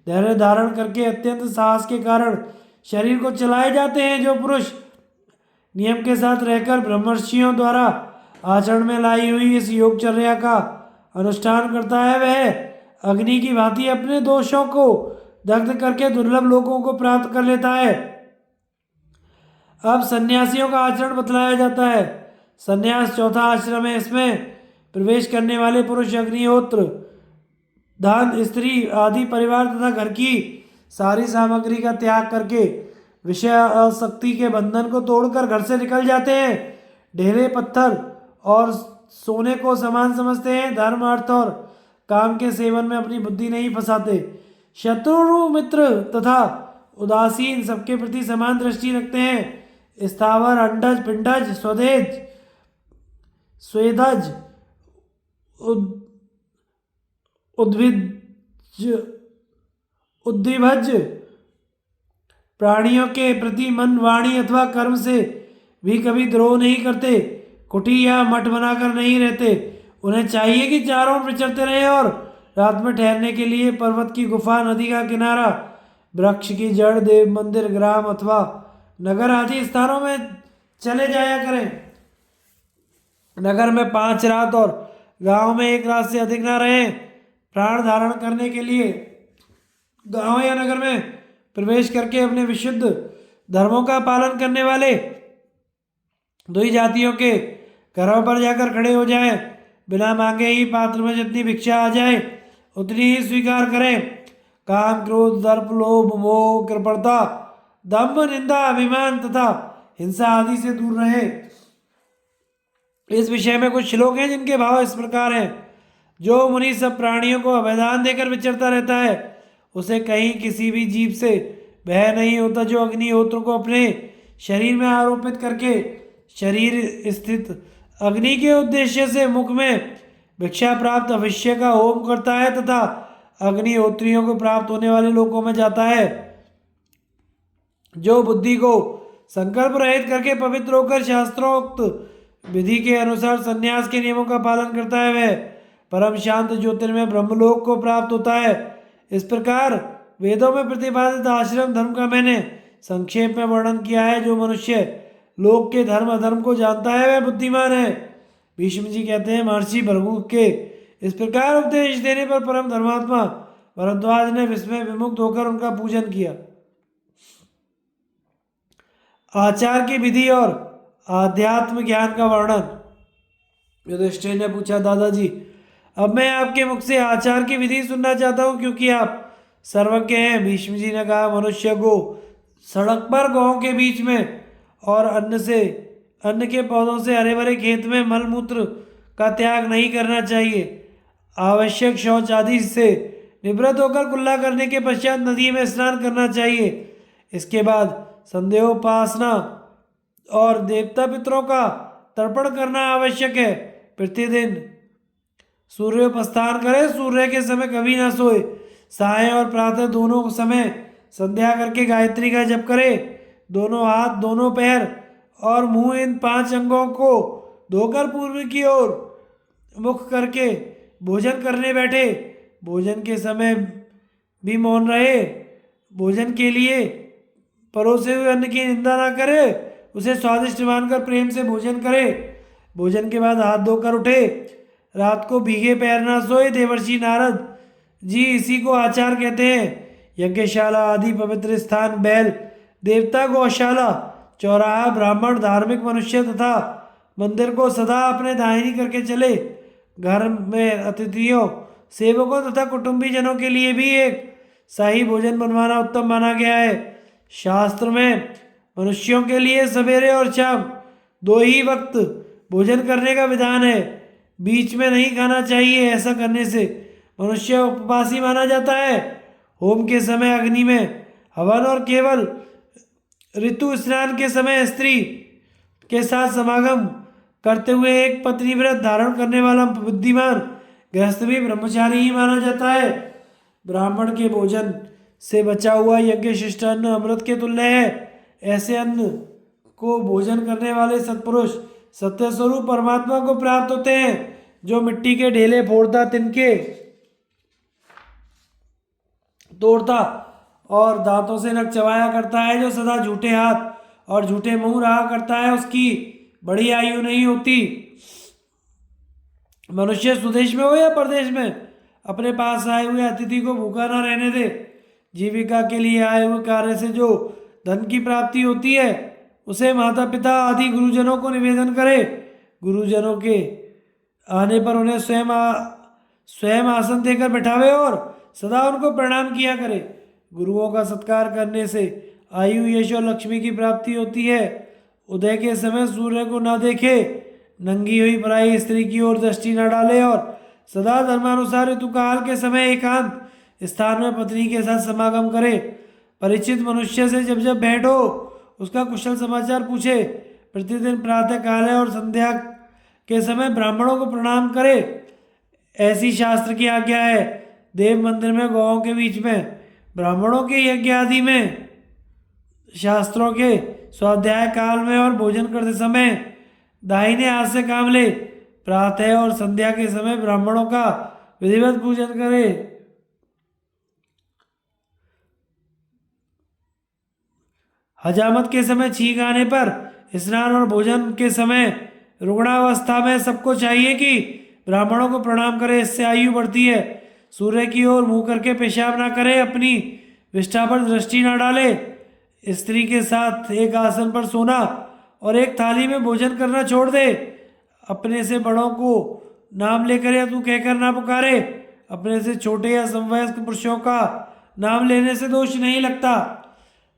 धैर्य धारण करके अत्यंत साहस के कारण शरीर को चलाए जाते हैं। जो पुरुष नियम के साथ रहकर ब्रह्मर्षियों द्वारा आचरण में लाई हुई इस योगचर्या का अनुष्ठान करता है, वह अग्नि की भांति अपने दोषों को दग्ध करके दुर्लभ लोकों को प्राप्त कर लेता है। अब सन्यासियों का आचरण बतलाया जाता है। सन्यास चौथा आश्रम है। इसमें प्रवेश करने वाले पुरुष अग्निहोत्र, धन, स्त्री आदि परिवार तथा घर की सारी सामग्री का त्याग करके विषय आसक्ति के बंधन को तोड़कर घर से निकल जाते हैं। ढेले पत्थर और सोने को समान समझते हैं। धर्म, अर्थ और काम के सेवन में अपनी बुद्धि नहीं फंसाते। शत्रु, मित्र तथा उदासीन सबके प्रति समान दृष्टि रखते हैं। स्थावर, अंडज, पिंडज, स्वदेज, स्वेदज, उद्विभज प्राणियों के प्रति मन, वाणी अथवा कर्म से भी कभी द्रोह नहीं करते। कुटी या मठ बनाकर नहीं रहते। उन्हें चाहिए कि चारों ओर विचरते रहे और रात में ठहरने के लिए पर्वत की गुफा, नदी का किनारा, वृक्ष की जड़, देव मंदिर, ग्राम अथवा नगर आदि स्थानों में चले जाया करें। नगर में 5 रात और गांव में 1 रात से अधिक ना रहें। प्राण धारण करने के लिए गांव या नगर में प्रवेश करके अपने विशुद्ध धर्मों का पालन करने वाले दो ही जातियों के घरों पर जाकर खड़े हो जाएं। बिना मांगे ही पात्र में जितनी भिक्षा आ जाए उतनी ही स्वीकार करें। काम, क्रोध, दर्प, लोभ, मोह, कृपणता, दंभ, निंदा, अभिमान तथा हिंसा आदि से दूर रहे। इस विषय में कुछ श्लोक हैं जिनके भाव इस प्रकार हैं। जो मुनि सब प्राणियों को अभयदान देकर विचरता रहता है, उसे कहीं किसी भी जीव से भय नहीं होता। जो अग्निहोत्र को अपने शरीर में आरोपित करके शरीर स्थित अग्नि के उद्देश्य से मुख में भिक्षा प्राप्त अवश्य का होम करता है तथा अग्निहोत्रियों को प्राप्त होने वाले लोकों में जाता है। जो बुद्धि को संकल्प रहित करके पवित्र होकर शास्त्रोक्त विधि के अनुसार संन्यास के नियमों का पालन करता है, वह परम शांत ज्योतिर्मय ब्रह्मलोक को प्राप्त होता है। इस प्रकार वेदों में प्रतिपादित आश्रम धर्म का मैंने संक्षेप में वर्णन किया है। जो मनुष्य लोक के धर्म अधर्म को जानता है, वह बुद्धिमान है। भीष्म जी कहते हैं, महर्षि भृगु के इस प्रकार उपदेश देने पर परम धर्मात्मा भरद्वाज ने विस्मय विमुक्त होकर उनका पूजन किया। आचार की विधि और आध्यात्म ज्ञान का वर्णन। युधिष्ठिर ने पूछा, दादाजी अब मैं आपके मुख से आचार की विधि सुनना चाहता हूँ, क्योंकि आप सर्वज्ञ हैं। भीष्म जी ने कहा, मनुष्य को सड़क पर गांव के बीच में और अन्न के पौधों से हरे भरे खेत में मलमूत्र का त्याग नहीं करना चाहिए। आवश्यक शौच आदि से निवृत्त होकर कुल्ला करने के पश्चात नदी में स्नान करना चाहिए। इसके बाद संध्योपासना और देवता पितरों का तर्पण करना आवश्यक है। प्रतिदिन सूर्योपस्थान करे, सूर्य के समय कभी ना सोए। साय और प्रातः दोनों समय संध्या करके गायत्री का जप करे। दोनों हाथ, दोनों पैर और मुंह, इन 5 अंगों को धोकर पूर्व की ओर मुख करके भोजन करने बैठे। भोजन के समय भी मौन रहे। भोजन के लिए परोसे हुए अन्न की निंदा ना करे, उसे स्वादिष्ट मानकर प्रेम से भोजन करे। भोजन के बाद हाथ धोकर उठे। रात को भीगे पैर ना सोए। देवर्षि नारद जी इसी को आचार कहते हैं। यज्ञशाला आदि पवित्र स्थान, बैल, देवता, गौशाला, चौराहा, ब्राह्मण, धार्मिक मनुष्य तथा मंदिर को सदा अपने दाहिनी करके चले। घर में अतिथियों, सेवकों तथा कुटुंबी जनों के लिए भी एक शाही भोजन बनवाना उत्तम माना गया है। शास्त्र में मनुष्यों के लिए सवेरे और शाम 2 ही वक्त भोजन करने का विधान है। बीच में नहीं खाना चाहिए। ऐसा करने से मनुष्य उपवासी माना जाता है। होम के समय अग्नि में हवन और केवल ऋतु स्नान के समय स्त्री के साथ समागम करते हुए एक पत्नी व्रत धारण करने वाला बुद्धिमान गृहस्थ भी ब्रह्मचारी ही माना जाता है। ब्राह्मण के भोजन से बचा हुआ यज्ञ शिष्ट अन्न अमृत के तुल्य है। ऐसे अन्न को भोजन करने वाले सत्पुरुष सत्य स्वरूप परमात्मा को प्राप्त होते हैं। जो मिट्टी के ढेले फोड़ता, तोड़ता और दांतों से नख चबाया करता है, जो सदा झूठे हाथ और झूठे मुंह रहा करता है, उसकी बड़ी आयु नहीं होती। मनुष्य स्वदेश में हो या परदेश में, अपने पास आए हुए अतिथि को भूखा न रहने दे। जीविका के लिए आए हुए कार्य से जो धन की प्राप्ति होती है, उसे माता पिता आदि गुरुजनों को निवेदन करे। गुरुजनों के आने पर उन्हें स्वयं आसन देकर बैठावे और सदा उनको प्रणाम किया करे। गुरुओं का सत्कार करने से आयु, यश और लक्ष्मी की प्राप्ति होती है। उदय के समय सूर्य को न देखे, नंगी हुई पराई स्त्री की ओर दृष्टि न डाले और सदा धर्मानुसार ऋतुकाल के समय एकांत स्थान में पत्नी के साथ समागम करे। परिचित मनुष्य से जब जब भेंट हो, उसका कुशल समाचार पूछे। प्रतिदिन प्रातः काल और संध्या के समय ब्राह्मणों को प्रणाम करे, ऐसी शास्त्र की आज्ञा है। देव मंदिर में गौओं के बीच में, ब्राह्मणों के यज्ञ आदि में, शास्त्रों के स्वाध्याय काल में और भोजन करते समय दाहिने हाथ से काम ले। प्रातः और संध्या के समय ब्राह्मणों का विधिवत पूजन करे। हजामत के समय छींक आने पर, स्नान और भोजन के समय रुग्णावस्था में सबको चाहिए कि ब्राह्मणों को प्रणाम करे, इससे आयु बढ़ती है। सूर्य की ओर मुंह करके पेशाब ना करे, अपनी विष्ठा पर दृष्टि ना डाले। स्त्री के साथ एक आसन पर सोना और एक थाली में भोजन करना छोड़ दे। अपने से बड़ों को नाम लेकर या तू कहकर ना पुकारे। अपने से छोटे या समवयस्क पुरुषों का नाम लेने से दोष नहीं लगता।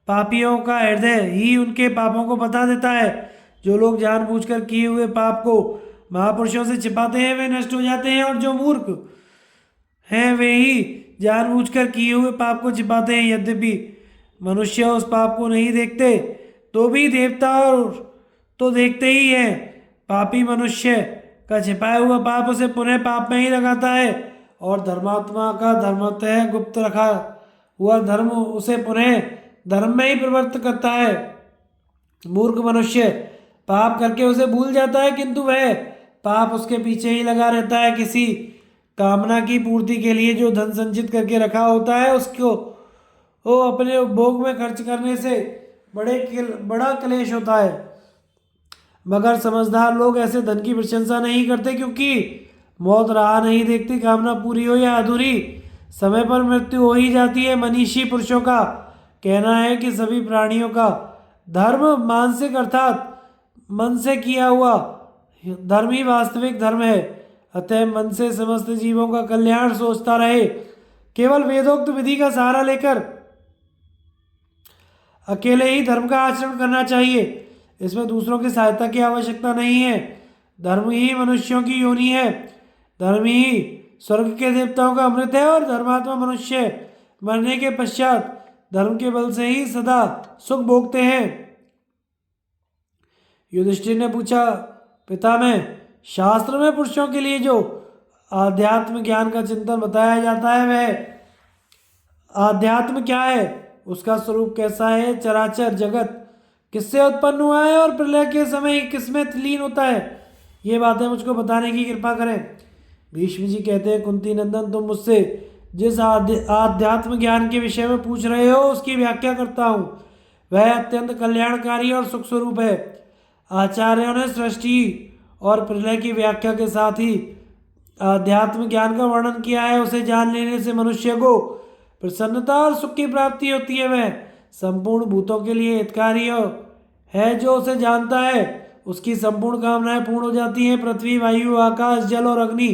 पापियों का हृदय ही उनके पापों को बता देता है। जो लोग जानबूझकर किए हुए पाप को महापुरुषों से छिपाते हैं, वे नष्ट हो जाते हैं, और जो मूर्ख हैं वे ही जानबूझकर किए हुए पाप को छिपाते हैं। यद्यपि मनुष्य उस पाप को नहीं देखते, तो भी देवता और तो देखते ही हैं। पापी मनुष्य का छिपाया हुआ पाप उसे पुनः पाप में ही लगाता है, और धर्मात्मा का धर्मतः गुप्त रखा हुआ धर्म उसे पुनः धर्म में ही प्रवृत्त करता है। मूर्ख मनुष्य पाप करके उसे भूल जाता है, किंतु वह पाप उसके पीछे ही लगा रहता है। किसी कामना की पूर्ति के लिए जो धन संचित करके रखा होता है, उसको वो अपने उपभोग में खर्च करने से बड़ा क्लेश होता है। मगर समझदार लोग ऐसे धन की प्रशंसा नहीं करते, क्योंकि मौत राह नहीं देखती। कामना पूरी हो या अधूरी, समय पर मृत्यु हो ही जाती है। मनीषी पुरुषों का कहना है कि सभी प्राणियों का धर्म मानसिक अर्थात मन से किया हुआ धर्म ही वास्तविक धर्म है। अतः मन से समस्त जीवों का कल्याण सोचता रहे। केवल वेदोक्त विधि का सहारा लेकर अकेले ही धर्म का आचरण करना चाहिए। इसमें दूसरों की सहायता की आवश्यकता नहीं है। धर्म ही मनुष्यों की योनि है। धर्म ही स्वर्ग के देवताओं का अमृत है, और धर्मात्मा मनुष्य मरने के पश्चात धर्म के बल से ही सदा सुख भोगते हैं। युधिष्ठिर ने पूछा, पिता में शास्त्र में पुरुषों के लिए जो आध्यात्म ज्ञान का चिंतन बताया जाता है, वह आध्यात्म क्या है? उसका स्वरूप कैसा है? चराचर जगत किससे उत्पन्न हुआ है और प्रलय के समय किसमें लीन होता है? ये बातें मुझको बताने की कृपा करें। भीष्म जी कहते हैं, कुंती नंदन, तुम मुझसे जिस आध्यात्म ज्ञान के विषय में पूछ रहे हो, उसकी व्याख्या करता हूँ। वह अत्यंत कल्याणकारी और सुख स्वरूप है। आचार्यों ने सृष्टि और प्रलय की व्याख्या के साथ ही आध्यात्म ज्ञान का वर्णन किया है। उसे जान लेने से मनुष्य को प्रसन्नता और सुख की प्राप्ति होती है। वह संपूर्ण भूतों के लिए हितकारी है। जो उसे जानता है, उसकी संपूर्ण कामनाएं पूर्ण हो जाती हैं। पृथ्वी, वायु, आकाश, जल और अग्नि,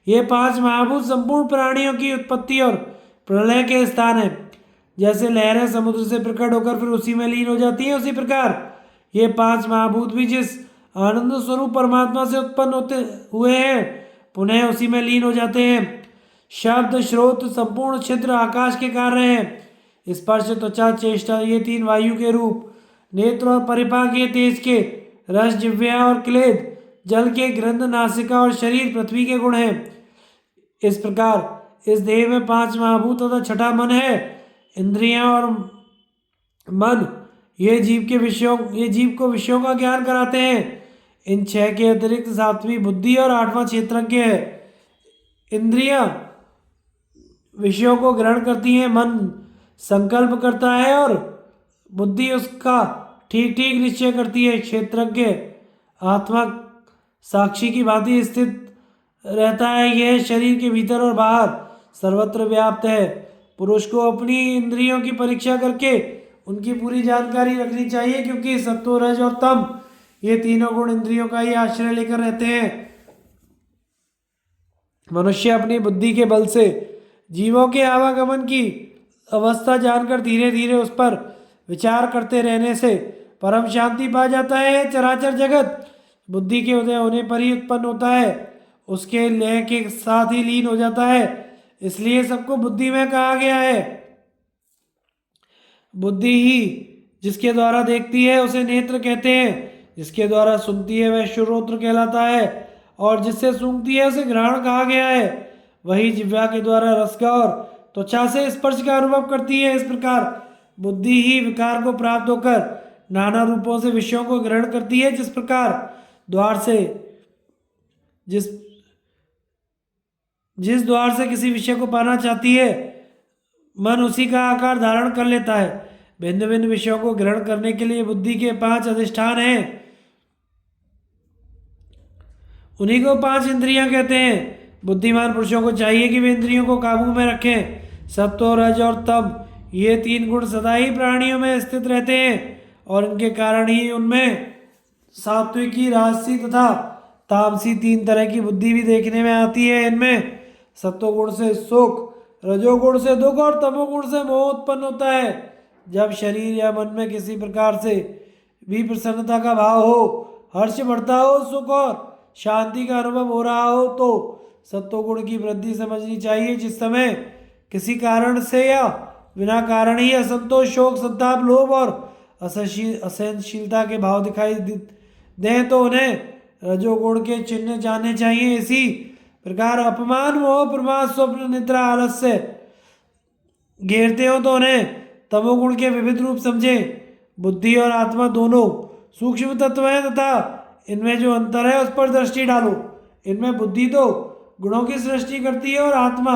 ये 5 महाभूत संपूर्ण प्राणियों की उत्पत्ति और प्रलय के स्थान हैं। जैसे लहरें समुद्र से प्रकट होकर फिर उसी में लीन हो जाती हैं, उसी प्रकार ये 5 महाभूत भी जिस आनंद स्वरूप परमात्मा से उत्पन्न होते हुए हैं, पुनः उसी में लीन हो जाते हैं। शब्द, श्रोत, संपूर्ण छिद्र आकाश के कार्य हैं। स्पर्श, त्वचा, चेष्टा, ये 3 वायु के रूप, नेत्र और परिपाक ये तेज के, रस, जिह्वा और क्लेद जल के, गंध, नासिका और शरीर पृथ्वी के गुण हैं। इस प्रकार इस देह में 5 महाभूत तथा छठा मन है। इंद्रियां और मन ये जीव को विषयों का ज्ञान कराते हैं। इन 6 के अतिरिक्त 7वीं बुद्धि और 8वां क्षेत्रज्ञ है। इंद्रियां विषयों को ग्रहण करती है। मन संकल्प करता है और बुद्धि उसका ठीक ठीक निश्चय करती है। क्षेत्रज्ञ आत्मा साक्षी की भांति स्थित रहता है। यह शरीर के भीतर और बाहर सर्वत्र व्याप्त है। पुरुष को अपनी इंद्रियों की परीक्षा करके उनकी पूरी जानकारी रखनी चाहिए, क्योंकि सत्व, रज और तम ये तीनों गुण इंद्रियों का ही आश्रय लेकर रहते हैं। मनुष्य अपनी बुद्धि के बल से जीवों के आवागमन की अवस्था जानकर धीरे धीरे उस पर विचार करते रहने से परम शांति पा जाता है। चराचर जगत बुद्धि के उदय होने पर ही उत्पन्न होता है, उसके लय के साथ ही लीन हो जाता है। इसलिए सबको बुद्धि में कहा गया है। बुद्धि ही जिसके द्वारा देखती है उसे नेत्र कहते हैं, जिसके द्वारा सुनती है वह श्रोत्र कहलाता है, और जिससे सूंघती है उसे घ्राण कहा गया है। वही जिह्वा के द्वारा रस का और त्वचा से स्पर्श का अनुभव करती है। इस प्रकार बुद्धि ही विकार को प्राप्त होकर नाना रूपों से विषयों को ग्रहण करती है। जिस प्रकार द्वार से जिस द्वार से किसी विषय को पाना चाहती है, मन उसी का आकार धारण कर लेता है। भिन्न भिन्न विषयों को ग्रहण करने के लिए बुद्धि के 5 अधिष्ठान हैं, उन्हीं को 5 इंद्रियां कहते हैं। बुद्धिमान पुरुषों को चाहिए कि वे इंद्रियों को काबू में रखें। सत्व, रज और तम ये 3 गुण सदा ही प्राणियों में स्थित रहते हैं, और इनके कारण ही उनमें सात्विकी, राजसी तथा तामसी 3 तरह की बुद्धि भी देखने में आती है। इनमें सत्वगुण से सुख, रजोगुण से दुख और तमोगुण से मोह उत्पन्न होता है। जब शरीर या मन में किसी प्रकार से भी प्रसन्नता का भाव हो, हर्ष बढ़ता हो, सुख और शांति का अनुभव हो रहा हो, तो सत्वगुण की वृद्धि समझनी चाहिए। जिस समय किसी कारण से या बिना कारण ही असंतोष, शोक, संताप, लोभ और असहनशीलता के भाव दिखाई दें तो उन्हें रजोगुण के चिन्ह जानने चाहिए। इसी प्रकार अपमान, मोह, प्रमाद, स्वप्न, निद्रा, आलस्य घेरते हो तो उन्हें तमोगुण के विविध रूप समझें। बुद्धि और आत्मा दोनों सूक्ष्म तत्व हैं तथा इनमें जो अंतर है उस पर दृष्टि डालो। इनमें बुद्धि तो गुणों की सृष्टि करती है और आत्मा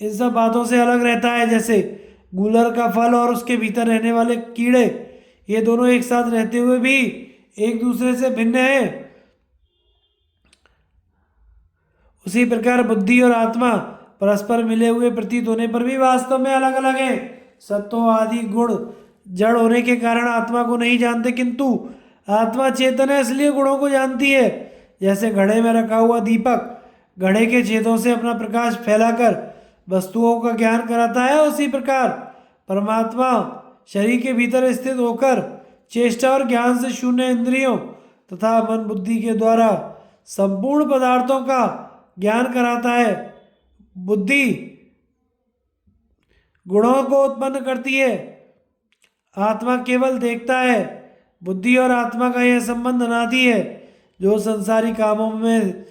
इन सब बातों से अलग रहता है। जैसे गूलर का फल और उसके भीतर रहने वाले कीड़े, ये दोनों एक साथ रहते हुए भी एक दूसरे से भिन्न हैं, उसी प्रकार बुद्धि और आत्मा परस्पर मिले हुए प्रतीत होने पर भी वास्तव में अलग अलग हैं। सत्व आदि गुण जड़ होने के कारण आत्मा को नहीं जानते, किंतु आत्मा चेतन है इसलिए गुणों को जानती है। जैसे घड़े में रखा हुआ दीपक घड़े के छेदों से अपना प्रकाश फैलाकर वस्तुओं का ज्ञान कराता है, उसी प्रकार परमात्मा शरीर के भीतर स्थित होकर चेष्टा और ज्ञान से शून्य इंद्रियों तथा मन बुद्धि के द्वारा संपूर्ण पदार्थों का ज्ञान कराता है। बुद्धि गुणों को उत्पन्न करती है, आत्मा केवल देखता है। बुद्धि और आत्मा का यह संबंध अनादि है। जो संसारी कामों में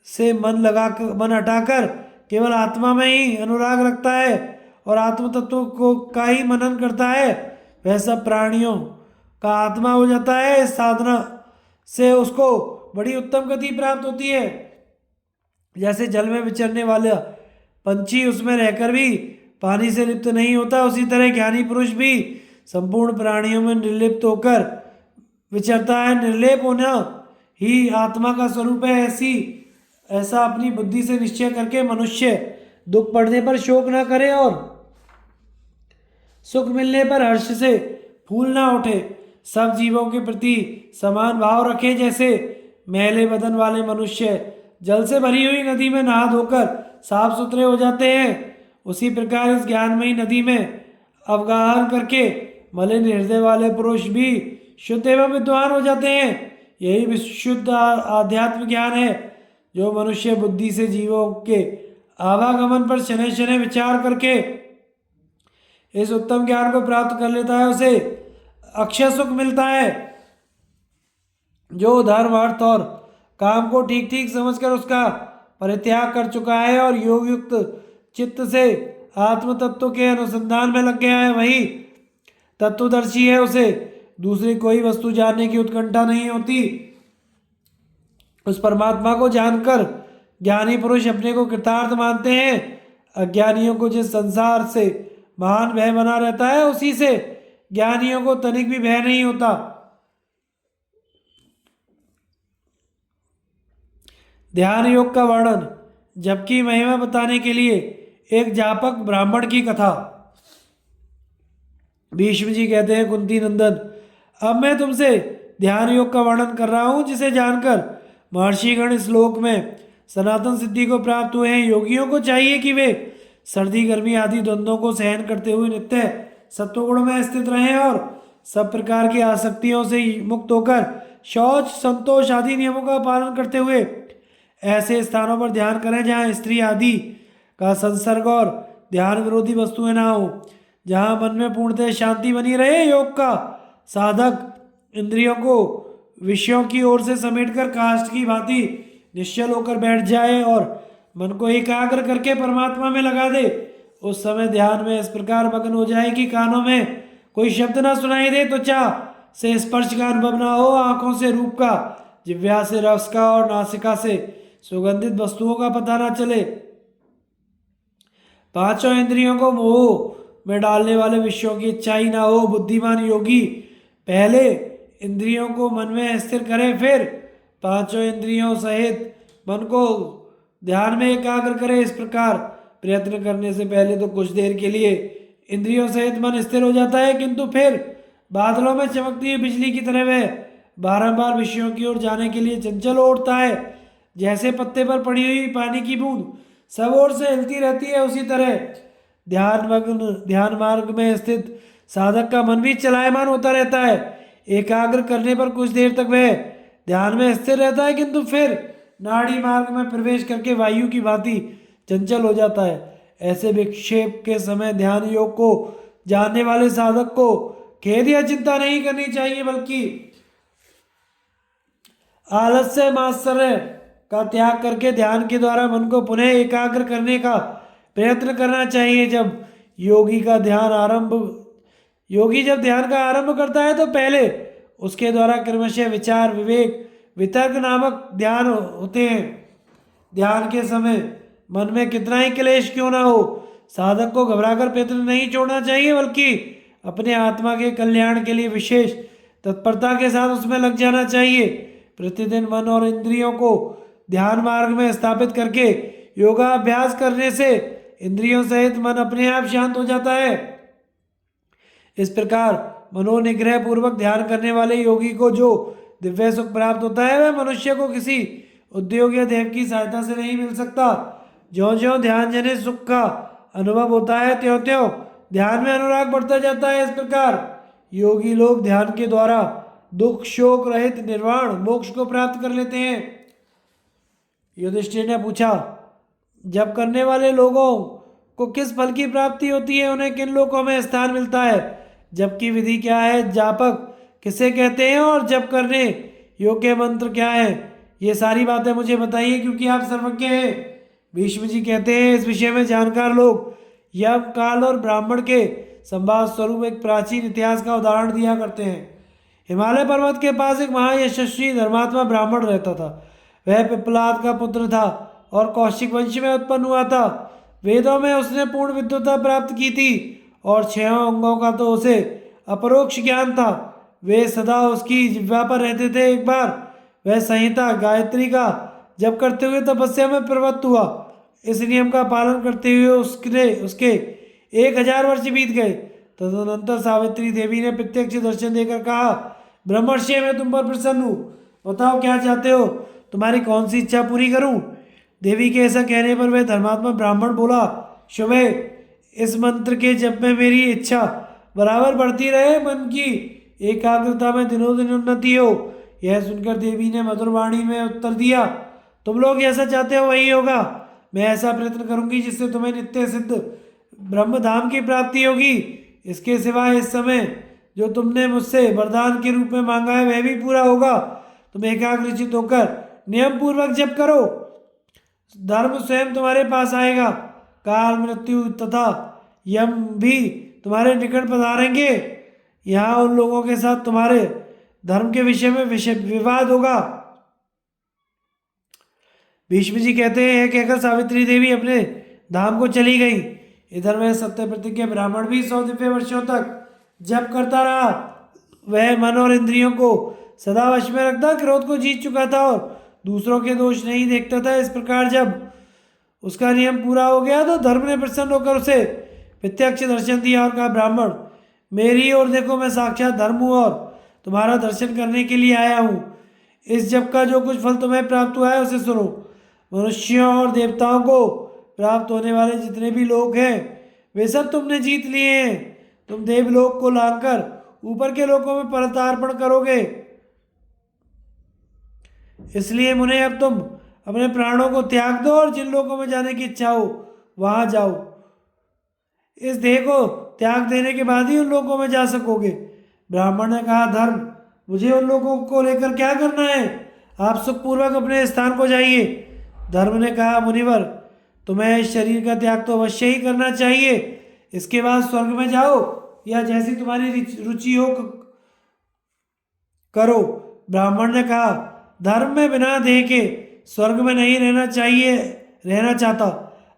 से मन हटाकर केवल आत्मा में ही अनुराग रखता है और आत्म तत्व को का ही मनन करता है, वह सब प्राणियों का आत्मा हो जाता है। इस साधना से उसको बड़ी उत्तम गति प्राप्त होती है। जैसे जल में विचरने वाला पंछी उसमें रहकर भी पानी से लिप्त नहीं होता, उसी तरह ज्ञानी पुरुष भी संपूर्ण प्राणियों में निर्लिप्त होकर विचरता है। निर्लेप होना ही आत्मा का स्वरूप है। ऐसा अपनी बुद्धि से निश्चय करके मनुष्य दुख पड़ने पर शोक ना करे और सुख मिलने पर हर्ष से फूल ना उठे। सब जीवों के प्रति समान भाव रखे। जैसे मैले बदन वाले मनुष्य जल से भरी हुई नदी में नहा धोकर साफ सुथरे हो जाते हैं, उसी प्रकार इस ज्ञानमयी नदी में अवगाहन करके मलिन हृदय वाले पुरुष भी शुद्ध एवं विद्वान हो जाते हैं। यही विशुद्ध आध्यात्म ज्ञान है जो मनुष्य बुद्धि से जीवों के आवागमन पर शनै शनै विचार करके इस उत्तम ज्ञान को प्राप्त कर लेता है, उसे अक्षय सुख मिलता है। जो धर्म, अर्थ और काम को ठीक ठीक समझकर उसका परित्याग कर चुका है और योग युक्त चित्त से आत्म तत्व के अनुसंधान में लग गया है, वही तत्वदर्शी है। उसे दूसरी कोई वस्तु जानने की उत्कंठा नहीं होती। उस परमात्मा को जानकर ज्ञानी पुरुष अपने को कृतार्थ मानते हैं। अज्ञानियों को जिस संसार से महान भय बना रहता है, उसी से ज्ञानियों को तनिक भी भय नहीं होता। ध्यान योग का वर्णन। जबकि महिमा बताने के लिए एक जापक ब्राह्मण की कथा। भीष्म जी कहते हैं, कुंती नंदन, अब मैं तुमसे ध्यान योग का वर्णन कर रहा हूं, जिसे जानकर महर्षिगण इस लोक में सनातन सिद्धि को प्राप्त हुए हैं। योगियों को चाहिए कि वे सर्दी गर्मी आदि द्वंद्वों को सहन करते हुए नित्य सत्वगुण में स्थित रहें और सब प्रकार की आसक्तियों से मुक्त होकर शौच संतोष आदि नियमों का पालन करते हुए ऐसे स्थानों पर ध्यान करें जहाँ स्त्री आदि का संसर्ग और ध्यान विरोधी वस्तुएं ना हो, जहाँ मन में पूर्णतः शांति बनी रहे। योग का साधक इंद्रियों को विषयों की ओर से समेटकर काष्ठ की भांति निश्चल होकर बैठ जाए और मन को एकाग्र करके परमात्मा में लगा दे। उस समय ध्यान में इस प्रकार मग्न हो जाए कि कानों में कोई शब्द ना सुनाई दे, त्वचा से स्पर्श का अनुभव ना हो, आंखों से रूप का, जिह्वा से रस का और नासिका से सुगंधित वस्तुओं का पता ना चले। पांचों इंद्रियों को मोह में डालने वाले विषयों की इच्छा ही ना हो। बुद्धिमान योगी पहले इंद्रियों को मन में स्थिर करे, फिर पांचों इंद्रियों सहित मन को ध्यान में एकाग्र करे। इस प्रकार प्रयत्न करने से पहले तो कुछ देर के लिए इंद्रियों सहित मन स्थिर हो जाता है, किंतु फिर बादलों में चमकती हुई बिजली की तरह वह बारंबार विषयों की ओर जाने के लिए चंचल हो उठता है। जैसे पत्ते पर पड़ी हुई पानी की बूंद सब ओर से हिलती रहती है, उसी तरह ध्यान मार्ग में स्थित साधक का मन भी चलायमान होता रहता है। एकाग्र करने पर कुछ देर तक वह ध्यान में स्थिर रहता है, किंतु फिर नाड़ी मार्ग में प्रवेश करके वायु की भांति चंचल हो जाता है। ऐसे विक्षेप के समय ध्यान योग को जानने वाले साधक को खेद या चिंता नहीं करनी चाहिए, बल्कि आलस्य मात्सर्य का त्याग करके ध्यान के द्वारा मन को पुनः एकाग्र करने का प्रयत्न करना चाहिए। जब योगी जब ध्यान का आरंभ करता है तो पहले उसके द्वारा क्रमशः विचार विवेक वितर्क नामक ध्यान होते हैं। ध्यान के समय मन में कितना ही क्लेश क्यों ना हो, साधक को घबराकर प्रयत्न नहीं छोड़ना चाहिए, बल्कि अपने आत्मा के कल्याण के लिए विशेष तत्परता के साथ उसमें लग जाना चाहिए। प्रतिदिन मन और इंद्रियों को ध्यान मार्ग में स्थापित करके योगाभ्यास करने से इंद्रियों सहित मन अपने आप शांत हो जाता है। इस प्रकार मनोनिग्रह पूर्वक ध्यान करने वाले योगी को जो दिव्य सुख प्राप्त होता है, वह मनुष्य को किसी उद्योग या देव की सहायता से नहीं मिल सकता। ज्यों ज्यों ध्यान जनित सुख का अनुभव होता है, त्यों त्यों ध्यान में अनुराग बढ़ता जाता है। इस प्रकार योगी लोग ध्यान के द्वारा दुख शोक रहित निर्वाण मोक्ष को प्राप्त कर लेते हैं। युधिष्ठिर ने पूछा, जब करने वाले लोगों को किस फल की प्राप्ति होती है, उन्हें किन लोकों में स्थान मिलता है, जबकि विधि क्या है, जापक किसे कहते हैं और जब करने योग्य मंत्र क्या है, ये सारी बातें मुझे बताइए, क्योंकि आप सर्वज्ञ हैं। भीष्म जी कहते हैं, इस विषय में जानकार लोग यम काल और ब्राह्मण के संवाद स्वरूप एक प्राचीन इतिहास का उदाहरण दिया करते हैं। हिमालय पर्वत के पास एक महायशस्वी धर्मात्मा ब्राह्मण रहता था। वह पिप्पलाद का पुत्र था और कौशिक वंश में उत्पन्न हुआ था। वेदों में उसने पूर्ण विद्वता प्राप्त की थी और 6 अंगों का तो उसे अपरोक्ष ज्ञान था। वे सदा उसकी जिह्वा पर रहते थे। एक बार वह संहिता गायत्री का जप करते हुए तपस्या में प्रवृत्त हुआ। इस नियम का पालन करते हुए उसके 1000 वर्ष बीत गए। तदनंतर सावित्री देवी ने प्रत्यक्ष दर्शन देकर कहा, ब्रह्मर्षि, मैं तुम पर प्रसन्न हूँ, बताओ क्या चाहते हो, तुम्हारी कौन सी इच्छा पूरी करूं। देवी के ऐसा कहने पर वह धर्मात्मा ब्राह्मण बोला, शुभ है, इस मंत्र के जप में मेरी इच्छा बराबर बढ़ती रहे, मन की एकाग्रता में दिनों दिन उन्नति हो। यह सुनकर देवी ने मधुर वाणी में उत्तर दिया, तुम लोग जैसा चाहते हो वही होगा। मैं ऐसा प्रयत्न करूंगी जिससे तुम्हें नित्य सिद्ध ब्रह्मधाम की प्राप्ति होगी। इसके सिवाय इस समय जो तुमने मुझसे वरदान के रूप में मांगा है वह भी पूरा होगा। तुम एकाग्रचित होकर नियम पूर्वक जप करो, धर्म स्वयं तुम्हारे पास आएगा। काल मृत्यु तथा यम भी तुम्हारे निकट पधारेंगे। यहाँ उन लोगों के साथ तुम्हारे धर्म के विषय में विवाद होगा। भीष्म जी कहते हैं, कहकर सावित्री देवी अपने धाम को चली गई। इधर वह सत्य प्रतिज्ञ ब्राह्मण भी 100 दिव्य वर्षों तक जप करता रहा। वह मन और इंद्रियों को सदा वश में रखता, क्रोध को जीत चुका था और दूसरों के दोष नहीं देखता था। इस प्रकार जब उसका नियम पूरा हो गया तो धर्म ने प्रसन्न होकर उसे प्रत्यक्ष दर्शन दिया और कहा, ब्राह्मण, मेरी ओर देखो, मैं साक्षात धर्म हूँ और तुम्हारा दर्शन करने के लिए आया हूँ। इस जप का जो कुछ फल तुम्हें प्राप्त हुआ है उसे सुनो। मनुष्यों और देवताओं को प्राप्त होने वाले जितने भी लोग हैं वे सब तुमने जीत लिए हैं। तुम देवलोक को लांघकर ऊपर के लोकों में परतार्पण करोगे। इसलिए मुने अब तुम अपने प्राणों को त्याग दो और जिन लोगों में जाने की इच्छा हो वहां जाओ। इस देह को त्याग देने के बाद ही उन लोगों में जा सकोगे। ब्राह्मण ने कहा, धर्म, मुझे उन लोगों को लेकर क्या करना है? आप सुखपूर्वक अपने स्थान को जाइए। धर्म ने कहा, मुनिवर, तुम्हें इस शरीर का त्याग तो अवश्य ही करना चाहिए। इसके बाद स्वर्ग में जाओ या जैसी तुम्हारी रुचि हो करो। ब्राह्मण ने कहा, धर्म में बिना देह के स्वर्ग में नहीं रहना चाहता।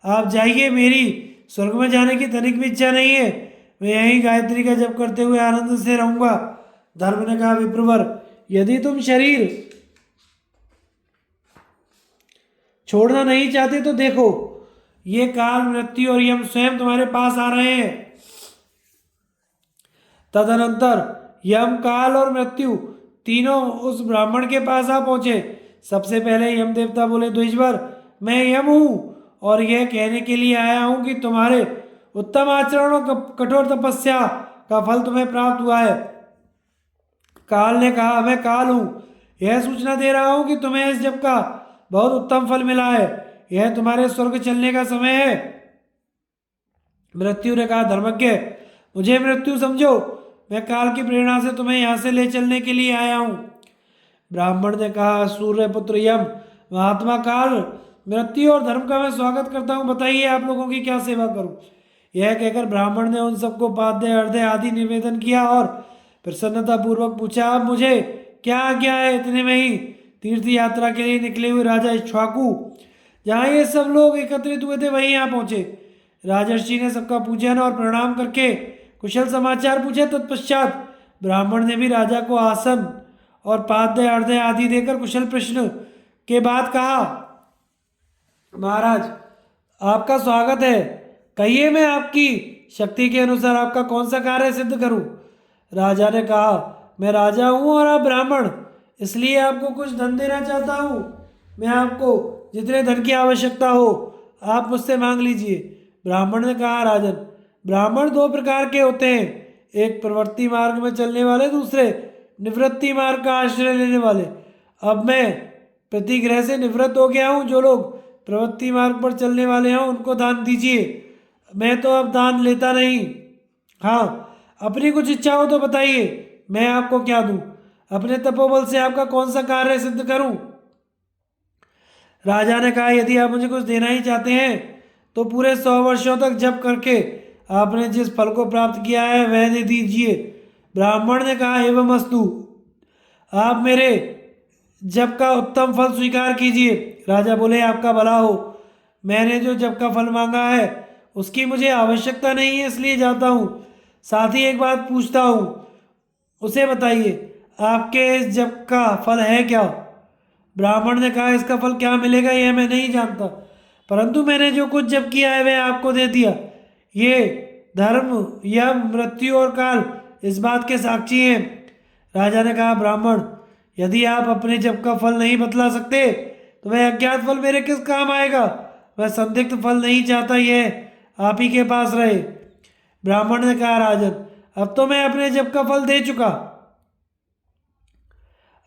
आप जाइए, मेरी स्वर्ग में जाने की तनिक भी इच्छा नहीं है। मैं यहीं गायत्री का जप करते हुए आनंद से रहूंगा। धर्म ने कहा, विप्रवर, यदि तुम शरीर छोड़ना नहीं चाहते तो देखो, ये काल, मृत्यु और यम स्वयं तुम्हारे पास आ रहे हैं। तदनंतर यम, काल और मृत्यु तीनों उस ब्राह्मण के पास आ पहुंचे। सबसे पहले यम देवता बोले, द्विजवर, मैं यम हूं और यह कहने के लिए आया हूं कि तुम्हारे उत्तम आचरण और कठोर तपस्या का फल तुम्हें प्राप्त हुआ है। काल ने कहा, मैं काल हूं, यह सूचना दे रहा हूं कि तुम्हें इस जप का बहुत उत्तम फल मिला है। यह तुम्हारे स्वर्ग चलने का समय है। मृत्यु ने कहा, धर्मज्ञ, मुझे मृत्यु समझो, मैं काल की प्रेरणा से तुम्हें यहाँ से ले चलने के लिए आया हूँ। ब्राह्मण ने कहा, सूर्यपुत्र यम, महात्मा काल, मृत्यु और धर्म का मैं स्वागत करता हूँ। बताइए, आप लोगों की क्या सेवा करूँ? यह कहकर ब्राह्मण ने उन सबको पाद्य, अर्घ्य आदि निवेदन किया और प्रसन्नता पूर्वक पूछा, अब मुझे क्या आज्ञा है? इतने में ही तीर्थ यात्रा के लिए निकले हुए राजा इक्ष्वाकु, जहाँ ये सब लोग एकत्रित हुए थे, वहीं यहाँ पहुंचे। राजर्षि ने सबका पूजन और प्रणाम करके कुशल समाचार पूछे। तत्पश्चात ब्राह्मण ने भी राजा को आसन और पाद्य, अर्घ्य आदि देकर कुशल प्रश्न के बाद कहा, महाराज, आपका स्वागत है। कहिए, मैं आपकी शक्ति के अनुसार आपका कौन सा कार्य सिद्ध करूं? राजा ने कहा, मैं राजा हूं और आप ब्राह्मण, इसलिए आपको कुछ धन देना चाहता हूं। मैं आपको जितने धन की आवश्यकता हो आप मुझसे मांग लीजिए। ब्राह्मण ने कहा, राजन, ब्राह्मण दो प्रकार के होते हैं, एक प्रवृत्ति मार्ग में चलने वाले, दूसरे निवृत्ति मार्ग का आश्रय लेने वाले। अब मैं प्रतिग्रह से निवृत्त हो गया हूँ। जो लोग प्रवृत्ति मार्ग पर चलने वाले हैं उनको दान दीजिए। मैं तो अब दान लेता नहीं। हाँ, अपनी कुछ इच्छा हो तो बताइए, मैं आपको क्या दूं? अपने तपोबल से आपका कौन सा कार्य सिद्ध करूं? राजा ने कहा, यदि आप मुझे कुछ देना ही चाहते हैं तो पूरे 100 वर्षों तक जप करके आपने जिस फल को प्राप्त किया है वह दे दीजिए। ब्राह्मण ने कहा, एवं अस्तु, आप मेरे जप का उत्तम फल स्वीकार कीजिए। राजा बोले, आपका भला हो। मैंने जो जप का फल मांगा है उसकी मुझे आवश्यकता नहीं है, इसलिए जाता हूँ। साथ ही एक बात पूछता हूँ, उसे बताइए, आपके इस जप का फल है क्या? ब्राह्मण ने कहा, इसका फल क्या मिलेगा यह मैं नहीं जानता, परंतु मैंने जो कुछ जप किया है वह आपको दे दिया। ये धर्म, यम, मृत्यु और काल इस बात के साक्षी हैं। राजा ने कहा, ब्राह्मण, यदि आप अपने जप का फल नहीं बतला सकते तो वह अज्ञात फल मेरे किस काम आएगा? वह संदिग्ध फल नहीं चाहता, यह आप ही के पास रहे। ब्राह्मण ने कहा, राजन, अब तो मैं अपने जप का फल दे चुका,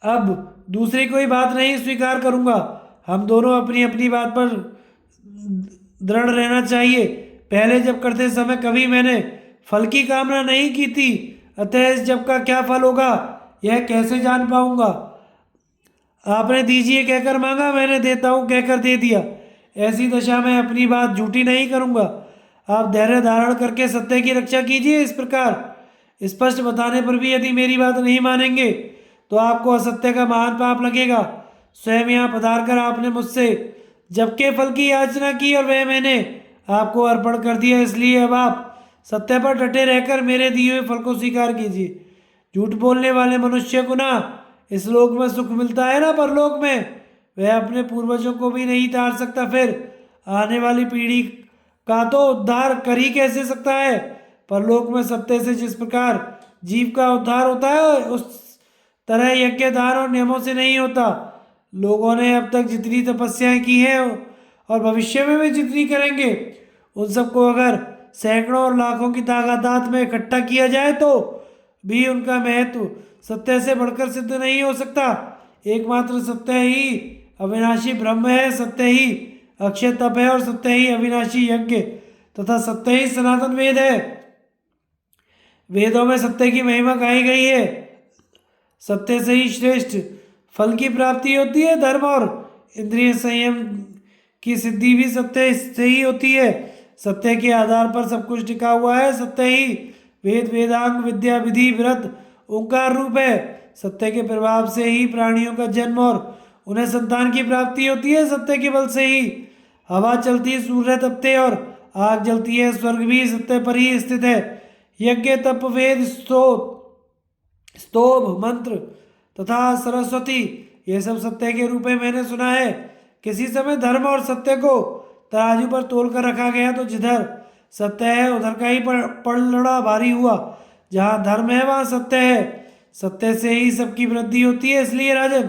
अब दूसरी कोई बात नहीं स्वीकार करूंगा। हम दोनों अपनी अपनी बात पर दृढ़ रहना चाहिए। पहले जप करते समय कभी मैंने फल की कामना नहीं की थी, अतः इस जप का क्या फल होगा यह कैसे जान पाऊंगा? आपने दीजिए कहकर मांगा, मैंने देता हूं कहकर दे दिया। ऐसी दशा में अपनी बात झूठी नहीं करूंगा। आप धैर्य धारण करके सत्य की रक्षा कीजिए। इस प्रकार स्पष्ट बताने पर भी यदि मेरी बात नहीं मानेंगे तो आपको असत्य का महान पाप लगेगा। स्वयं यहाँ पधार कर आपने मुझसे जब के फल की याचना की और वह मैंने आपको अर्पण कर दिया, इसलिए अब आप सत्य पर डटे रहकर मेरे दिए हुए फल को स्वीकार कीजिए। झूठ बोलने वाले मनुष्य को ना इस लोक में सुख मिलता है ना परलोक में, वह अपने पूर्वजों को भी नहीं तार सकता, फिर आने वाली पीढ़ी का तो उद्धार कर ही कैसे सकता है। परलोक में सत्य से जिस प्रकार जीव का उद्धार होता है, उस तरह यज्ञ दान और नियमों से नहीं होता। लोगों ने अब तक जितनी तपस्याएं की हैं और भविष्य में भी जितनी करेंगे, उन सबको अगर सैकड़ों और लाखों की तादाद में इकट्ठा किया जाए तो भी उनका महत्व सत्य से बढ़कर सिद्ध नहीं हो सकता। एकमात्र सत्य ही अविनाशी ब्रह्म है, सत्य ही अक्षय तप है और सत्य ही अविनाशी यज्ञ तथा सत्य ही सनातन वेद है। वेदों में सत्य की महिमा गाई गई है। सत्य से ही श्रेष्ठ फल की प्राप्ति होती है। धर्म और इंद्रिय संयम की सिद्धि भी सत्य से ही होती है। सत्य के आधार पर सब कुछ टिका हुआ है। सत्य ही वेद वेदांग विद्या विधि व्रत ओंकार रूप है। सत्य के प्रभाव से ही प्राणियों का जन्म और उन्हें संतान की प्राप्ति होती है। सत्य के बल से ही हवा चलती है, सूर्य तपते और आग जलती है। स्वर्ग भी सत्य पर ही स्थित है। यज्ञ तप वेद स्तोभ मंत्र तथा सरस्वती, ये सब सत्य के रूप में मैंने सुना है। किसी समय धर्म और सत्य को तराजू पर तोल कर रखा गया तो जिधर सत्य है उधर का ही पलड़ा भारी हुआ। जहाँ धर्म है वहाँ सत्य है। सत्य से ही सबकी वृद्धि होती है। इसलिए राजन,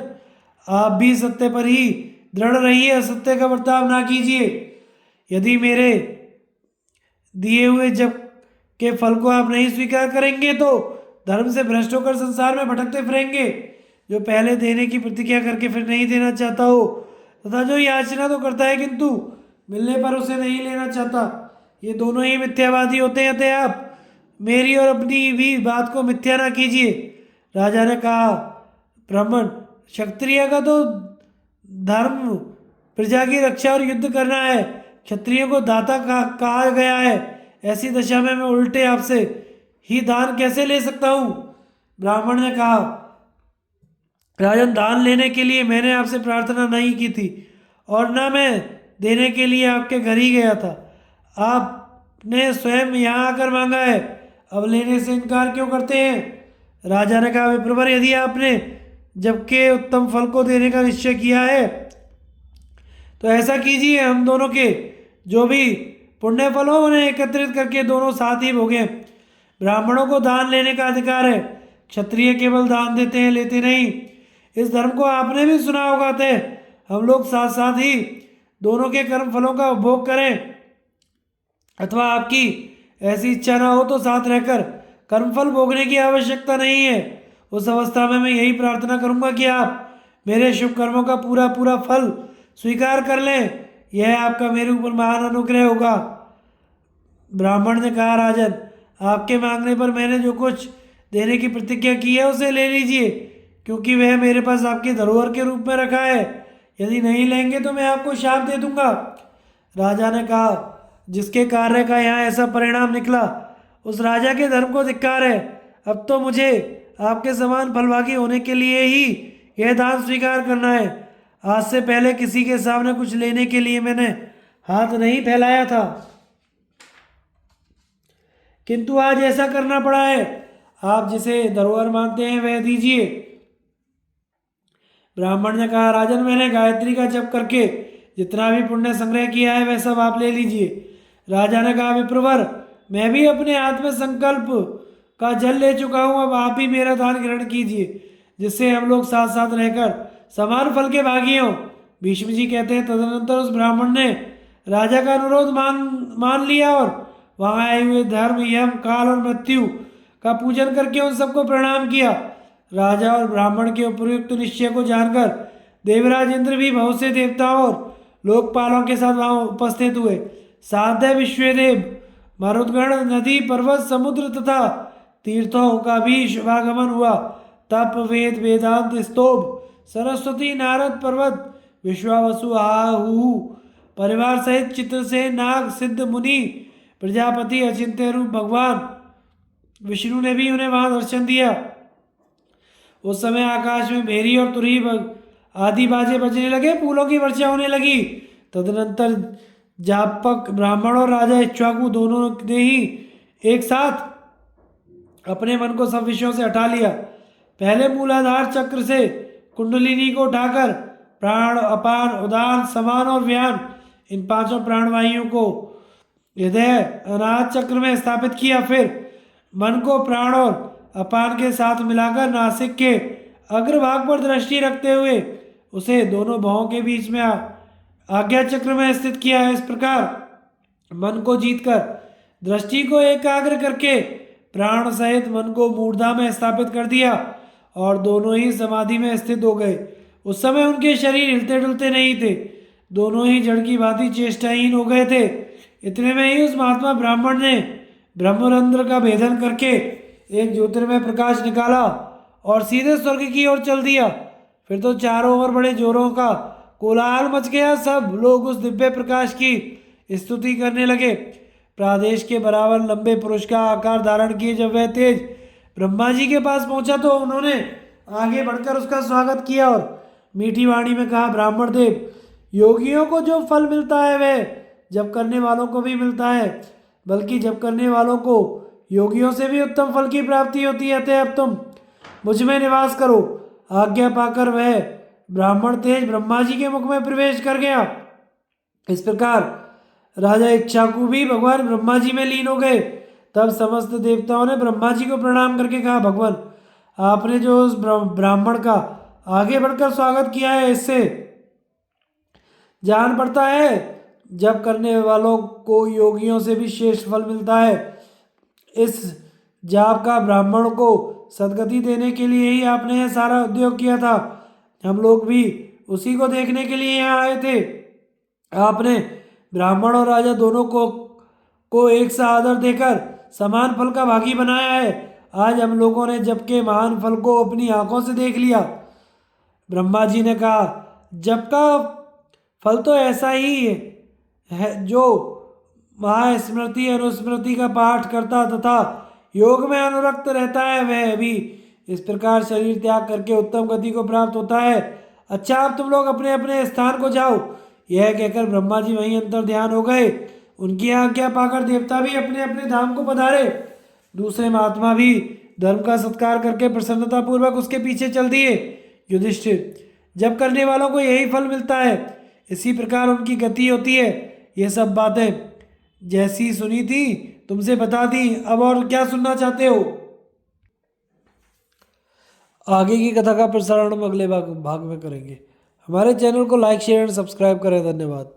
आप भी सत्य पर ही दृढ़ रहिए, असत्य का बर्ताव ना कीजिए। यदि मेरे दिए हुए जप के फल को आप नहीं स्वीकार करेंगे तो धर्म से भ्रष्ट होकर संसार में भटकते फिरेंगे। जो पहले देने की प्रतिज्ञा करके फिर नहीं देना चाहता हो, तथा जो याचना तो करता है किंतु मिलने पर उसे नहीं लेना चाहता, ये दोनों ही मिथ्यावादी होते हैं। अतः आप मेरी और अपनी भी बात को मिथ्या ना कीजिए। राजा ने कहा, ब्राह्मण, क्षत्रिय का तो धर्म प्रजा की रक्षा और युद्ध करना है। क्षत्रिय को दाता कहा गया है। ऐसी दशा में मैं उल्टे आपसे ही दान कैसे ले सकता हूँ? ब्राह्मण ने कहा, राजन, दान लेने के लिए मैंने आपसे प्रार्थना नहीं की थी और न मैं देने के लिए आपके घर ही गया था। आपने स्वयं यहाँ आकर मांगा है, अब लेने से इनकार क्यों करते हैं? राजा ने कहा, विप्रवर, यदि आपने जबकि उत्तम फल को देने का निश्चय किया है तो ऐसा कीजिए, हम दोनों के जो भी पुण्य फल हो उन्हें एकत्रित करके दोनों साथ ही भोगें। ब्राह्मणों को दान लेने का अधिकार है, क्षत्रिय केवल दान देते हैं, लेते नहीं। इस धर्म को आपने भी सुना होगा। थे हम लोग साथ साथ ही दोनों के कर्म फलों का उपभोग करें, अथवा आपकी ऐसी इच्छा ना हो तो साथ रहकर कर्मफल भोगने की आवश्यकता नहीं है। उस अवस्था में मैं यही प्रार्थना करूंगा कि आप मेरे शुभ कर्मों का पूरा पूरा फल स्वीकार कर लें। यह आपका मेरे ऊपर महान अनुग्रह होगा। ब्राह्मण ने कहा, राजन, आपके मांगने पर मैंने जो कुछ देने की प्रतिज्ञा की है उसे ले लीजिए, क्योंकि वह मेरे पास आपकी धरोहर के रूप में रखा है। यदि नहीं लेंगे तो मैं आपको शाप दे दूंगा। राजा ने कहा, जिसके कार्य का यहाँ ऐसा परिणाम निकला उस राजा के धर्म को धिक्कार है। अब तो मुझे आपके समान फलभागी होने के लिए ही यह दान स्वीकार करना है। आज से पहले किसी के सामने कुछ लेने के लिए मैंने हाथ नहीं फैलाया था, किंतु आज ऐसा करना पड़ा है। आप जिसे धरोहर मानते हैं वह दीजिए। ब्राह्मण ने कहा, राजन, मैंने गायत्री का जप करके जितना भी पुण्य संग्रह किया है वह सब आप ले लीजिए। राजा ने कहा, विप्रवर, मैं भी अपने हाथ में संकल्प का जल ले चुका हूँ, अब आप भी मेरा दान ग्रहण कीजिए, जिससे हम लोग साथ साथ रहकर समान फल के भागी हों। भीष्म जी कहते हैं, तदनंतर उस ब्राह्मण ने राजा का अनुरोध मान लिया और वहां आए हुए धर्म, यम, काल और मृत्यु का पूजन करके उन सबको प्रणाम किया। राजा और ब्राह्मण के उपयुक्त निश्चय को जानकर देवराज इंद्र भी बहुत से देवताओं और लोकपालों के साथ वहां उपस्थित हुए। साध्य विश्वदेव, मरुदगण, नदी, पर्वत, समुद्र तथा तीर्थों का भी शुभागमन हुआ। तप, वेद, वेदांत, स्तोभ, सरस्वती, नारद, पर्वत, विश्वावसु, आहू परिवार सहित चित्रसेन, नाग, सिद्ध, मुनि, प्रजापति, अचिंत्य रूप भगवान विष्णु ने भी उन्हें वहां दर्शन दिया। उस समय आकाश में भेरी और तुरही आदि बाजे बजने लगे, फूलों की वर्षा होने लगी। तदनंतर जापक ब्राह्मण और राजा इक्ष्वाकु दोनों ने ही एक साथ अपने मन को सब विषयों से हटा लिया। पहले मूलाधार चक्र से कुंडलिनी को उठाकर प्राण, अपान, उदान, समान और व्यान इन पांचों प्राणवायुओं को हृदय अनाहत चक्र में स्थापित किया। फिर मन को प्राण और अपान के साथ मिलाकर नासिक के अग्रभाग पर दृष्टि रखते हुए उसे दोनों भवों के बीच में आज्ञा चक्र में स्थित किया है। इस प्रकार मन को जीतकर दृष्टि को एकाग्र करके प्राण सहित मन को मूर्धा में स्थापित कर दिया और दोनों ही समाधि में स्थित हो गए। उस समय उनके शरीर हिलते डुलते नहीं थे, दोनों ही जड़ की भांति चेष्टाहीन हो गए थे। इतने में ही उस महात्मा ब्राह्मण ने ब्रह्मरंध्र का भेदन करके एक ज्योतिर्मय प्रकाश निकाला और सीधे स्वर्ग की ओर चल दिया। फिर तो चारों ओर बड़े जोरों का कोलाहल मच गया। सब लोग उस दिव्य प्रकाश की स्तुति करने लगे। प्रादेश के बराबर लंबे पुरुष का आकार धारण किए जब वह तेज ब्रह्मा जी के पास पहुंचा तो उन्होंने आगे बढ़कर उसका स्वागत किया और मीठी वाणी में कहा, ब्राह्मण देव, योगियों को जो फल मिलता है वह जप करने वालों को भी मिलता है, बल्कि जप करने वालों को योगियों से भी उत्तम फल की प्राप्ति होती है। अतः अब तुम मुझ में निवास करो। आज्ञा पाकर वह ब्राह्मण तेज ब्रह्मा जी के मुख में प्रवेश कर गया। इस प्रकार राजा इक्ष्वाकु भी भगवान ब्रह्मा जी में लीन हो गए। तब समस्त देवताओं ने ब्रह्मा जी को प्रणाम करके कहा, भगवान, आपने जो उस ब्राह्मण का आगे बढ़कर स्वागत किया है, इससे जान पड़ता है जप करने वालों को योगियों से भी श्रेष्ठ फल मिलता है। इस जाप का ब्राह्मण को सदगति देने के लिए ही आपने यह सारा उद्योग किया था। हम लोग भी उसी को देखने के लिए यहाँ आए थे। आपने ब्राह्मण और राजा दोनों को एक सा आदर देकर समान फल का भागी बनाया है। आज हम लोगों ने जप के महान फल को अपनी आंखों से देख लिया। ब्रह्मा जी ने कहा, जप का फल तो ऐसा ही है जो महास्मृति अनुस्मृति का पाठ करता तथा योग में अनुरक्त रहता है, वह भी इस प्रकार शरीर त्याग करके उत्तम गति को प्राप्त होता है। अच्छा, अब तुम लोग अपने अपने स्थान को जाओ। यह कहकर ब्रह्मा जी वहीं अंतर ध्यान हो गए। उनकी आज्ञा पाकर देवता भी अपने अपने धाम को पधारे। दूसरे महात्मा भी धर्म का सत्कार करके प्रसन्नता पूर्वक उसके पीछे चल दिए। युधिष्ठिर, जप करने वालों को यही फल मिलता है, इसी प्रकार उनकी गति होती है। ये सब बातें जैसी सुनी थी तुमसे बता दी। अब और क्या सुनना चाहते हो? आगे की कथा का प्रसारण हम अगले भाग में करेंगे। हमारे चैनल को लाइक, शेयर एंड सब्सक्राइब करें। धन्यवाद।